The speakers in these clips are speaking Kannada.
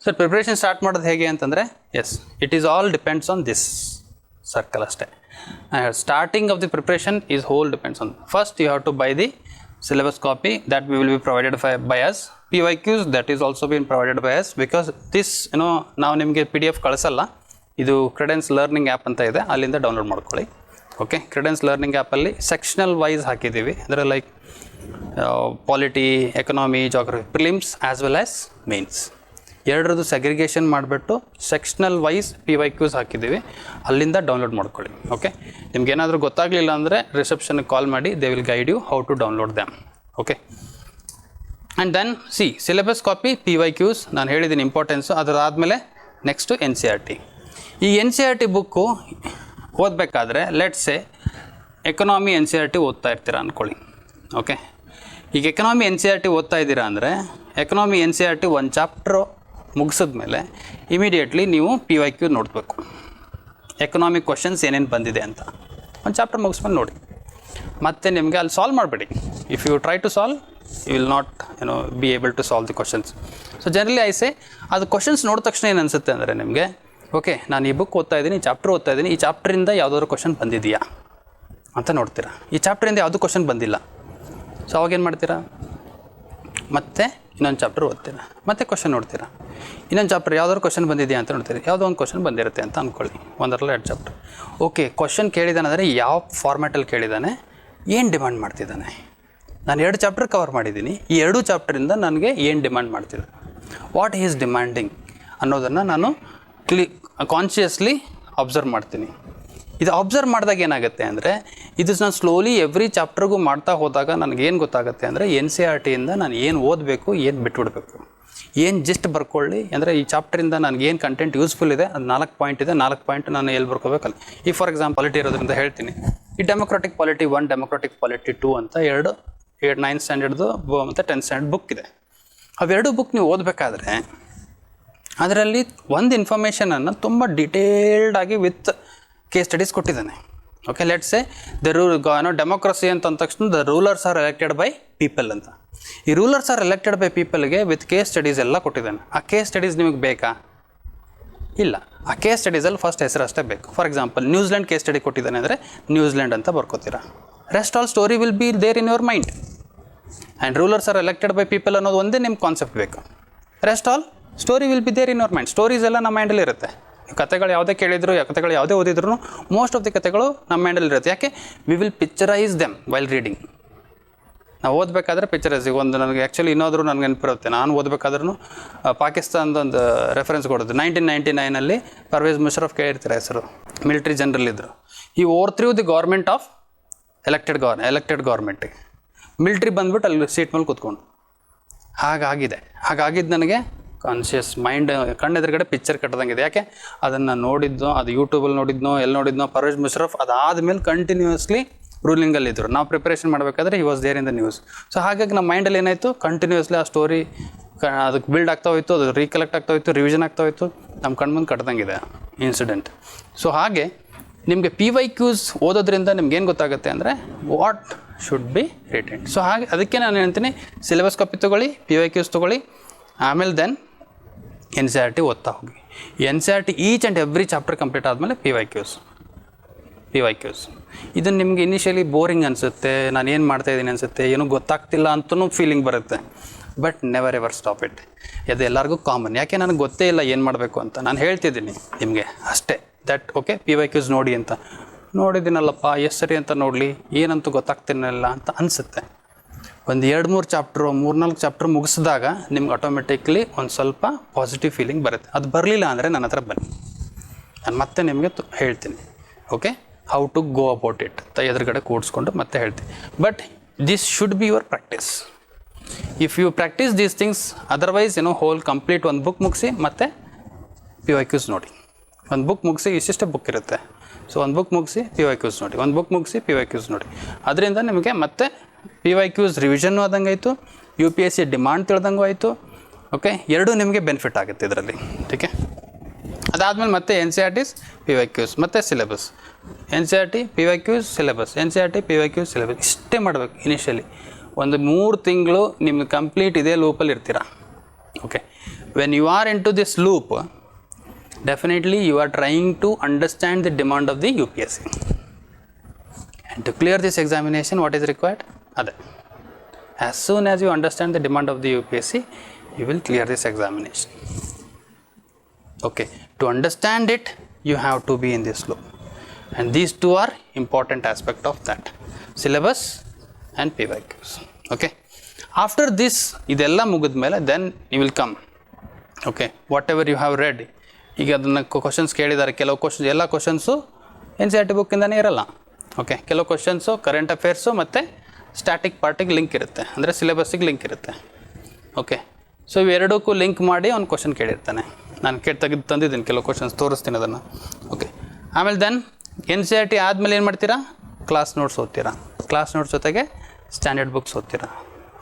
ಸರ್ ಪ್ರಿಪ್ರೇಷನ್ ಸ್ಟಾರ್ಟ್ ಮಾಡೋದು ಹೇಗೆ ಅಂತಂದರೆ as it is all depends on this circle ಅಷ್ಟೇ. Starting of the preparation is whole depends on first you have to buy the syllabus copy that we will be provided by us. PYQs that is also been provided by us because this ನಾವು ನಿಮಗೆ PDF ಕಳಿಸಲ್ಲ, ಇದು ಕ್ರೆಡೆನ್ಸ್ ಲರ್ನಿಂಗ್ ಆ್ಯಪ್ ಅಂತ ಇದೆ, ಅಲ್ಲಿಂದ ಡೌನ್ಲೋಡ್ ಮಾಡ್ಕೊಳ್ಳಿ. ಓಕೆ, ಕ್ರೆಡೆನ್ಸ್ ಲರ್ನಿಂಗ್ ಆ್ಯಪಲ್ಲಿ ಸೆಕ್ಷನಲ್ ವೈಸ್ ಹಾಕಿದ್ದೀವಿ, ಅಂದರೆ like polity, economy, geography, prelims as well as mains ಎರಡರದ್ದು ಸೆಗ್ರಿಗೇಷನ್ ಮಾಡಿಬಿಟ್ಟು ಸೆಕ್ಷನಲ್ ವೈಸ್ PYQs ಹಾಕಿದ್ದೀವಿ, ಅಲ್ಲಿಂದ ಡೌನ್ಲೋಡ್ ಮಾಡ್ಕೊಳ್ಳಿ. ಓಕೆ, ನಿಮ್ಗೆ ಏನಾದರೂ ಗೊತ್ತಾಗಲಿಲ್ಲ ಅಂದರೆ ರಿಸೆಪ್ಷನ್ಗೆ ಕಾಲ್ ಮಾಡಿ, they will guide you how to download them. Okay, and then syllabus copy PYQs ನಾನು ಹೇಳಿದ್ದೀನಿ ಇಂಪಾರ್ಟೆನ್ಸು. ಅದರಾದಮೇಲೆ ನೆಕ್ಸ್ಟು NCERT. ಈ NCERT ಬುಕ್ಕು ಓದಬೇಕಾದ್ರೆ ಲೆಟ್ಸೆ ಎಕನಾಮಿ NCERT ಓದ್ತಾ ಇರ್ತೀರ ಅಂದ್ಕೊಳ್ಳಿ. ಓಕೆ, ಈಗ ಎಕನಾಮಿ NCERT ಓದ್ತಾ ಇದ್ದೀರಾ ಅಂದರೆ ಎಕನಾಮಿ NCERT ಒಂದು ಚಾಪ್ಟ್ರು ಮುಗಿಸಿದ್ಮೇಲೆ ಇಮಿಡಿಯೇಟ್ಲಿ ನೀವು PYQ ನೋಡಬೇಕು, ಎಕನಾಮಿಕ್ ಕ್ವಶನ್ಸ್ ಏನೇನು ಬಂದಿದೆ ಅಂತ. ಒಂದು ಚಾಪ್ಟರ್ ಮುಗಿಸ್ಮೇಲೆ ನೋಡಿ, ಮತ್ತು ನಿಮಗೆ ಅಲ್ಲಿ ಸಾಲ್ವ್ ಮಾಡಬೇಡಿ. If you try to solve you will not be able to solve the questions. So generally I say ಅದು ಕ್ವಶನ್ಸ್ ನೋಡಿದ ತಕ್ಷಣ ಏನು ಅನಿಸುತ್ತೆ ಅಂದರೆ ನಿಮಗೆ, ಓಕೆ ನಾನು ಈ ಬುಕ್ ಓದ್ತಾ ಇದ್ದೀನಿ, ಈ ಚಾಪ್ಟರ್ ಓದ್ತಾ ಇದ್ದೀನಿ, ಈ ಚಾಪ್ಟ್ರಿಂದ ಯಾವುದಾದ್ರು ಕ್ವಶನ್ ಬಂದಿದೆಯಾ ಅಂತ ನೋಡ್ತೀರಾ. ಈ ಚಾಪ್ಟ್ರಿಂದ ಯಾವುದೂ ಕ್ವಶನ್ ಬಂದಿಲ್ಲ, ಸೊ ಅವಾಗೇನು ಮಾಡ್ತೀರಾ, ಮತ್ತೆ ಇನ್ನೊಂದು ಚಾಪ್ಟರ್ ಓದ್ತೀರಾ, ಮತ್ತೆ ಕ್ವಶನ್ ನೋಡ್ತೀರಾ, ಇನ್ನೊಂದು ಚಾಪ್ಟರ್ ಯಾವುದಾದ್ರು ಕ್ವಶನ್ ಬಂದಿದೆಯಾ ಅಂತ ನೋಡ್ತೀರಿ, ಯಾವುದೋ ಒಂದು ಕ್ವಶನ್ ಬಂದಿರುತ್ತೆ ಅಂತ ಅಂದ್ಕೊಳ್ಳಿ, ಒಂದರಲ್ಲ ಎರಡು ಚಾಪ್ಟರ್. ಓಕೆ, ಕ್ವಶನ್ ಕೇಳಿದಾನೆ ಅಂದರೆ ಯಾವ ಫಾರ್ಮ್ಯಾಟಲ್ಲಿ ಕೇಳಿದ್ದಾನೆ, ಏನು ಡಿಮ್ಯಾಂಡ್ ಮಾಡ್ತಿದ್ದಾನೆ, ನಾನು 2 ಚಾಪ್ಟರ್ ಕವರ್ ಮಾಡಿದ್ದೀನಿ, ಈ 2 ಚಾಪ್ಟರಿಂದ ನನಗೆ ಏನು ಡಿಮ್ಯಾಂಡ್ ಮಾಡ್ತಿದ್ದೆ, ವಾಟ್ ಈಸ್ ಡಿಮ್ಯಾಂಡಿಂಗ್ ಅನ್ನೋದನ್ನು ನಾನು ಕಾನ್ಷಿಯಸ್ಲಿ ಅಬ್ಸರ್ವ್ ಮಾಡ್ತೀನಿ. ಇದು ಅಬ್ಸರ್ವ್ ಮಾಡಿದಾಗ ಏನಾಗುತ್ತೆ ಅಂದರೆ, ಇದು ನಾನು ಸ್ಲೋಲಿ ಎವ್ರಿ ಚಾಪ್ಟರ್ಗೂ ಮಾಡ್ತಾ ಹೋದಾಗ ನನಗೇನು ಗೊತ್ತಾಗುತ್ತೆ ಅಂದರೆ NCERTಯಿಂದ ನಾನು ಏನು ಓದಬೇಕು, ಏನು ಬಿಟ್ಬಿಡ್ಬೇಕು, ಏನು ಜಸ್ಟ್ ಬರ್ಕೊಳ್ಳಿ. ಅಂದರೆ ಈ ಚಾಪ್ಟರಿಂದ ನನಗೆ ಏನು ಕಂಟೆಂಟ್ ಯೂಸ್ಫುಲ್ ಇದೆ, ಅದು 4 ಪಾಯಿಂಟ್ ಇದೆ, 4 ಪಾಯಿಂಟ್ ನಾನು ಎಲ್ಲಿ ಬರ್ಕೋಬೇಕಲ್ಲ. ಈ ಫಾರ್ ಎಕ್ಸಾಂಪಲ್ ಪಾಲಿಟಿ ಇರೋದ್ರಿಂದ ಹೇಳ್ತೀನಿ, ಈ ಡೆಮೊಕ್ರಾಟಿಕ್ ಪಾಲಿಟಿ 1, ಡೆಮೊಕ್ರಾಟಿಕ್ ಪಾಲಿಟಿ 2 ಅಂತ 2 9th ಸ್ಟ್ಯಾಂಡರ್ಡ್ದು ಮತ್ತು 10th ಸ್ಟ್ಯಾಂಡರ್ಡ್ ಬುಕ್ ಇದೆ. ಅವೆರಡು ಬುಕ್ ನೀವು ಓದಬೇಕಾದ್ರೆ ಅದರಲ್ಲಿ ಒಂದು ಇನ್ಫಾರ್ಮೇಷನನ್ನು ತುಂಬ ಡಿಟೇಲ್ಡಾಗಿ ವಿತ್ ಕೇಸ್ ಸ್ಟಡೀಸ್ ಕೊಟ್ಟಿದ್ದಾನೆ. ಓಕೆ, ಲೆಟ್ಸ್ ಎ ಡೆಮೋಕ್ರಸಿ ಅಂತ ಅಂದ ತಕ್ಷಣ the rulers are elected by people ಅಂತ. ಈ ರೂಲರ್ಸ್ ಆರ್ ಎಲೆಕ್ಟೆಡ್ ಬೈ ಪೀಪಲ್ಗೆ ವಿತ್ ಕೇಸ್ ಸ್ಟಡೀಸ್ ಎಲ್ಲ ಕೊಟ್ಟಿದ್ದಾನೆ. ಆ ಕೇಸ್ ಸ್ಟಡೀಸ್ ನಿಮಗೆ ಬೇಕಾ? ಇಲ್ಲ. ಆ ಕೇಸ್ ಸ್ಟಡೀಸಲ್ಲಿ ಫಸ್ಟ್ ಹೆಸರು ಅಷ್ಟೇ ಬೇಕು. For example New Zealand case study ಕೊಟ್ಟಿದ್ದಾನೆ ಅಂದರೆ ನ್ಯೂಜಿಲೆಂಡ್ ಅಂತ ಬರ್ಕೋತೀರಾ. Rest all story will be there in your mind. And rulers are elected by people ಅನ್ನೋದು ಒಂದೇ ನಿಮ್ಮ ಕಾನ್ಸೆಪ್ಟ್ ಬೇಕು. Rest all story will be there in your mind. Stories ಎಲ್ಲ ನಮ್ಮ ಮೈಂಡಲ್ಲಿ ಇರುತ್ತೆ. ಕತೆಗಳು ಯಾವುದೇ ಕೇಳಿದ್ರು, ಕತೆಗಳು ಯಾವುದೇ ಓದಿದ್ರು ಮೋಸ್ಟ್ ಆಫ್ ದಿ ಕತೆಗಳು ನಮ್ಮ ಮೈಂಡಲ್ಲಿ ಇರುತ್ತೆ. ಯಾಕೆ? We will picturise them while reading. ನಾವು ಓದಬೇಕಾದ್ರೆ ಪಿಕ್ಚರೈಸ್. ಒಂದು ನನಗೆ ಆ್ಯಕ್ಚುಲಿ ಇನ್ನೋದ್ರು ನನಗೆ ನೆನಪಿರುತ್ತೆ, ನಾನು ಓದಬೇಕಾದ್ರೂ ಪಾಕಿಸ್ತಾನದೊಂದು ರೆಫರೆನ್ಸ್ ಕೊಡೋದು. 1999 ಪರ್ವೇಜ್ ಮುಷರಫ್ ಕೇಳಿರ್ತಾರೆ ಹೆಸರು, ಮಿಲಿಟ್ರಿ ಜನರಲ್ ಇದ್ದರು. ಈ over through the government of elected ಗೌರ್ಮೆಂಟಿಗೆ ಮಿಲಿಟ್ರಿ ಬಂದ್ಬಿಟ್ಟು ಅಲ್ಲಿ ಸೀಟ್ ಮೇಲೆ ಕೂತ್ಕೊಂಡು ಹಾಗಾಗಿದ್ದು ನನಗೆ ಕಾನ್ಷಿಯಸ್ ಮೈಂಡ್ ಕಣ್ಣೆದುರುಗಡೆ ಪಿಕ್ಚರ್ ಕಟ್ಟದಂಗಿದೆ. ಯಾಕೆ? ಅದನ್ನು ನೋಡಿದ್ನೋ, ಅದು ಯೂಟ್ಯೂಬಲ್ಲಿ ನೋಡಿದ್ನೋ ಪರ್ವೇಜ್ ಮುಷರಫ್ ಅದಾದಮೇಲೆ ಕಂಟಿನ್ಯೂಸ್ಲಿ ರೂಲಿಂಗಲ್ಲಿದ್ದರು. ನಾವು ಪ್ರಿಪ್ರೇಷನ್ ಮಾಡಬೇಕಾದ್ರೆ he was there in the news. So ಹಾಗಾಗಿ ನಮ್ಮ ಮೈಂಡಲ್ಲಿ ಏನಾಯಿತು, ಕಂಟಿನ್ಯೂಸ್ಲಿ ಆ ಸ್ಟೋರಿ ಅದಕ್ಕೆ ಬಿಲ್ಡ್ ಆಗ್ತಾ ಹೋಯಿತು, ಅದು ರೀಕಲೆಕ್ಟ್ ಆಗ್ತಾ ಹೋಯಿತು, ರಿವಿಷನ್ ಆಗ್ತಾ ಹೋಯಿತು, ನಮ್ಮ ಕಣ್ಮುಂದೆ ಕಟ್ಟದಂಗಿದೆ ಇನ್ಸಿಡೆಂಟ್. ಸೊ ಹಾಗೆ ನಿಮಗೆ PYQs ಓದೋದ್ರಿಂದ ನಿಮ್ಗೇನು ಗೊತ್ತಾಗುತ್ತೆ ಅಂದರೆ ವಾಟ್ ಶುಡ್ ಬಿ ರಿಟೆಂಡ್. ಸೊ ಹಾಗೆ ಅದಕ್ಕೆ ನಾನು ಹೇಳ್ತೀನಿ, ಸಿಲೆಬಸ್ ಕಾಪಿ ತೊಗೊಳ್ಳಿ, PYQs ತೊಗೊಳ್ಳಿ, ಆಮೇಲೆ ದೆನ್ NCERT ಓದ್ತಾ ಹೋಗಿ. NCERT each and every chapter complete ಆದಮೇಲೆ PYQs. ಇದನ್ನು ನಿಮಗೆ ಇನಿಷಿಯಲಿ ಬೋರಿಂಗ್ ಅನಿಸುತ್ತೆ, ನಾನು ಏನು ಮಾಡ್ತಾಯಿದ್ದೀನಿ ಅನಿಸುತ್ತೆ, ಏನೂ ಗೊತ್ತಾಗ್ತಿಲ್ಲ ಅಂತಲೂ ಫೀಲಿಂಗ್ ಬರುತ್ತೆ. But never ever stop it. ಅದು ಎಲ್ಲರಿಗೂ ಕಾಮನ್. ಯಾಕೆ? ನನಗೆ ಗೊತ್ತೇ ಇಲ್ಲ ಏನು ಮಾಡಬೇಕು ಅಂತ. ನಾನು ಹೇಳ್ತಿದ್ದೀನಿ ನಿಮಗೆ ಅಷ್ಟೇ, ದಟ್ ಓಕೆ PYQs ನೋಡಿ ಅಂತ. ನೋಡಿದ್ದೀನಲ್ಲಪ್ಪ, ಎಷ್ಟು ಸರಿ ಅಂತ ನೋಡಲಿ, ಏನಂತೂ ಗೊತ್ತಾಗ್ತಿರಲಿಲ್ಲ ಅಂತ ಅನಿಸುತ್ತೆ. ಒಂದು 2-3 ಚಾಪ್ಟ್ರು 3-4 ಚಾಪ್ಟ್ರ್ ಮುಗಿಸಿದಾಗ ನಿಮ್ಗೆ ಆಟೋಮೆಟಿಕ್ಲಿ ಒಂದು ಸ್ವಲ್ಪ ಪಾಸಿಟಿವ್ ಫೀಲಿಂಗ್ ಬರುತ್ತೆ. ಅದು ಬರಲಿಲ್ಲ ಅಂದರೆ ನನ್ನ ಹತ್ರ ಬನ್ನಿ, ನಾನು ಮತ್ತೆ ನಿಮಗೆ ಹೇಳ್ತೀನಿ. Okay, how to go about it ಎದುರುಗಡೆ ಕೂಡಿಸ್ಕೊಂಡು ಮತ್ತೆ ಹೇಳ್ತೀನಿ. But this should be your practice. If you practice these things, otherwise whole complete ಒಂದು ಬುಕ್ ಮುಗಿಸಿ ಮತ್ತು PYQs ನೋಡಿ. ಒಂದು ಬುಕ್ ಮುಗಿಸಿ ಇಷ್ಟಿಷ್ಟೇ ಬುಕ್ ಇರುತ್ತೆ. ಸೊ ಒಂದು ಬುಕ್ ಮುಗಿಸಿ PYQs ನೋಡಿ, ಒಂದು ಬುಕ್ ಮುಗಿಸಿ PYQs ನೋಡಿ. ಅದರಿಂದ ನಿಮಗೆ ಮತ್ತೆ PYQs ರಿವಿಷನ್ನು ಆದಂಗೆ ಆಯಿತು, UPSC ಡಿಮಾಂಡ್ ತಿಳ್ದಂಗೂ ಆಯಿತು. ಓಕೆ, ಎರಡೂ ನಿಮಗೆ ಬೆನಿಫಿಟ್ ಆಗುತ್ತೆ ಇದರಲ್ಲಿ. ಟೀಕೆ. ಅದಾದಮೇಲೆ ಮತ್ತೆ NCERTs, PYQs ಮತ್ತು syllabus. NCERT, PYQs, syllabus, NCERT, PYQs, syllabus ಇಷ್ಟೇ ಮಾಡಬೇಕು ಇನಿಷಿಯಲಿ. ಒಂದು 3 ತಿಂಗಳು ನಿಮ್ಗೆ ಕಂಪ್ಲೀಟ್ ಇದೇ ಲೂಪಲ್ಲಿ ಇರ್ತೀರ. Okay, when you are into this loop, definitely you are trying to understand the demand of the UPSC. And to clear this examination, what is required? As soon as you understand the demand of the UPSC, you will clear this examination. Okay, to understand it, you have to be in this loop. And these two are important aspect of that, syllabus and PYQs. Okay, after this, idella mugidmele, then you will come. Okay, whatever you have read, ಈಗ ಅದನ್ನು ಕ್ವಶನ್ಸ್ ಕೇಳಿದ್ದಾರೆ, ಕೆಲವು ಕ್ವಶನ್ಸ್, ಎಲ್ಲ ಕ್ವಶನ್ಸು NCERT ಬುಕ್ಕಿಂದನೇ ಇರಲ್ಲ. ಓಕೆ, ಕೆಲವು ಕ್ವಶನ್ಸು ಕರೆಂಟ್ ಅಫೇರ್ಸು ಮತ್ತು ಸ್ಟ್ಯಾಟಿಕ್ ಪಾರ್ಟಿಗೆ ಲಿಂಕ್ ಇರುತ್ತೆ, ಅಂದರೆ ಸಿಲೆಬಸ್ಸಿಗೆ ಲಿಂಕ್ ಇರುತ್ತೆ. ಓಕೆ, ಸೊ ಇವೆರಡಕ್ಕೂ ಲಿಂಕ್ ಮಾಡಿ ಅವ್ನು ಕ್ವಶನ್ ಕೇಳಿರ್ತಾನೆ. ನಾನು ತಂದಿದ್ದೀನಿ ಕೆಲವು ಕ್ವಶನ್ಸ್, ತೋರಿಸ್ತೀನಿ ಅದನ್ನು. ಓಕೆ, ಆಮೇಲೆ ದೆನ್ NCERT ಆದಮೇಲೆ ಏನು ಮಾಡ್ತೀರಾ? ಕ್ಲಾಸ್ ನೋಟ್ಸ್ ಓದ್ತೀರಾ. ಕ್ಲಾಸ್ ನೋಟ್ಸ್ ಜೊತೆಗೆ ಸ್ಟ್ಯಾಂಡರ್ಡ್ ಬುಕ್ಸ್ ಓದ್ತೀರಾ.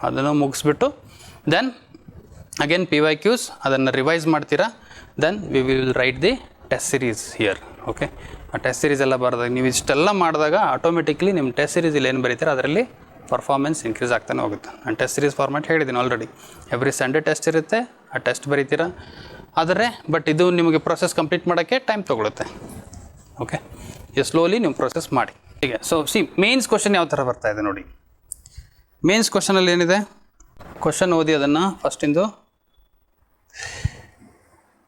ಅದನ್ನು ಮುಗಿಸ್ಬಿಟ್ಟು ದೆನ್ ಅಗೇನ್ PYQs ಅದನ್ನು ರಿವೈಸ್ ಮಾಡ್ತೀರಾ. Then we will write the test series here. Okay, ಆ ಟೆಸ್ಟ್ ಸೀರೀಸ್ ಎಲ್ಲ ಬರೆದಾಗ, ನೀವು ಇಷ್ಟೆಲ್ಲ ಮಾಡಿದಾಗ ಆಟೋಮೆಟಿಕ್ಲಿ ನಿಮ್ಮ ಟೆಸ್ಟ್ ಸೀರೀಸ್ ಇಲ್ಲಿ ಏನು ಬರೀತೀರ ಅದರಲ್ಲಿ ಪರ್ಫಾರ್ಮೆನ್ಸ್ ಇನ್ಕ್ರೀಸ್ ಆಗ್ತಾನೆ ಹೋಗುತ್ತೆ. ನಾನು ಟೆಸ್ಟ್ ಸೀರೀಸ್ ಫಾರ್ಮ್ಯಾಟ್ ಹೇಳಿದ್ದೀನಿ ಆಲ್ರೆಡಿ. ಎವ್ರಿ ಸಂಡೇ ಟೆಸ್ಟ್ ಇರುತ್ತೆ, ಆ ಟೆಸ್ಟ್ ಬರೀತೀರಾ. ಆದರೆ ಬಟ್ ಇದು ನಿಮಗೆ ಪ್ರೊಸೆಸ್ ಕಂಪ್ಲೀಟ್ ಮಾಡೋಕ್ಕೆ ಟೈಮ್ ತೊಗೊಳುತ್ತೆ. ಓಕೆ, ಇದು ಸ್ಲೋಲಿ ನೀವು ಪ್ರೊಸೆಸ್ ಮಾಡಿ. ಹೀಗೆ ಸೊ ಮೇನ್ಸ್ ಕ್ವಶನ್ ಯಾವ ಥರ ಬರ್ತಾ ಇದೆ ನೋಡಿ. ಮೇನ್ಸ್ ಕ್ವಶನಲ್ಲಿ ಏನಿದೆ, ಕ್ವಶನ್ ಓದಿ ಅದನ್ನು ಫಸ್ಟಿಂದು.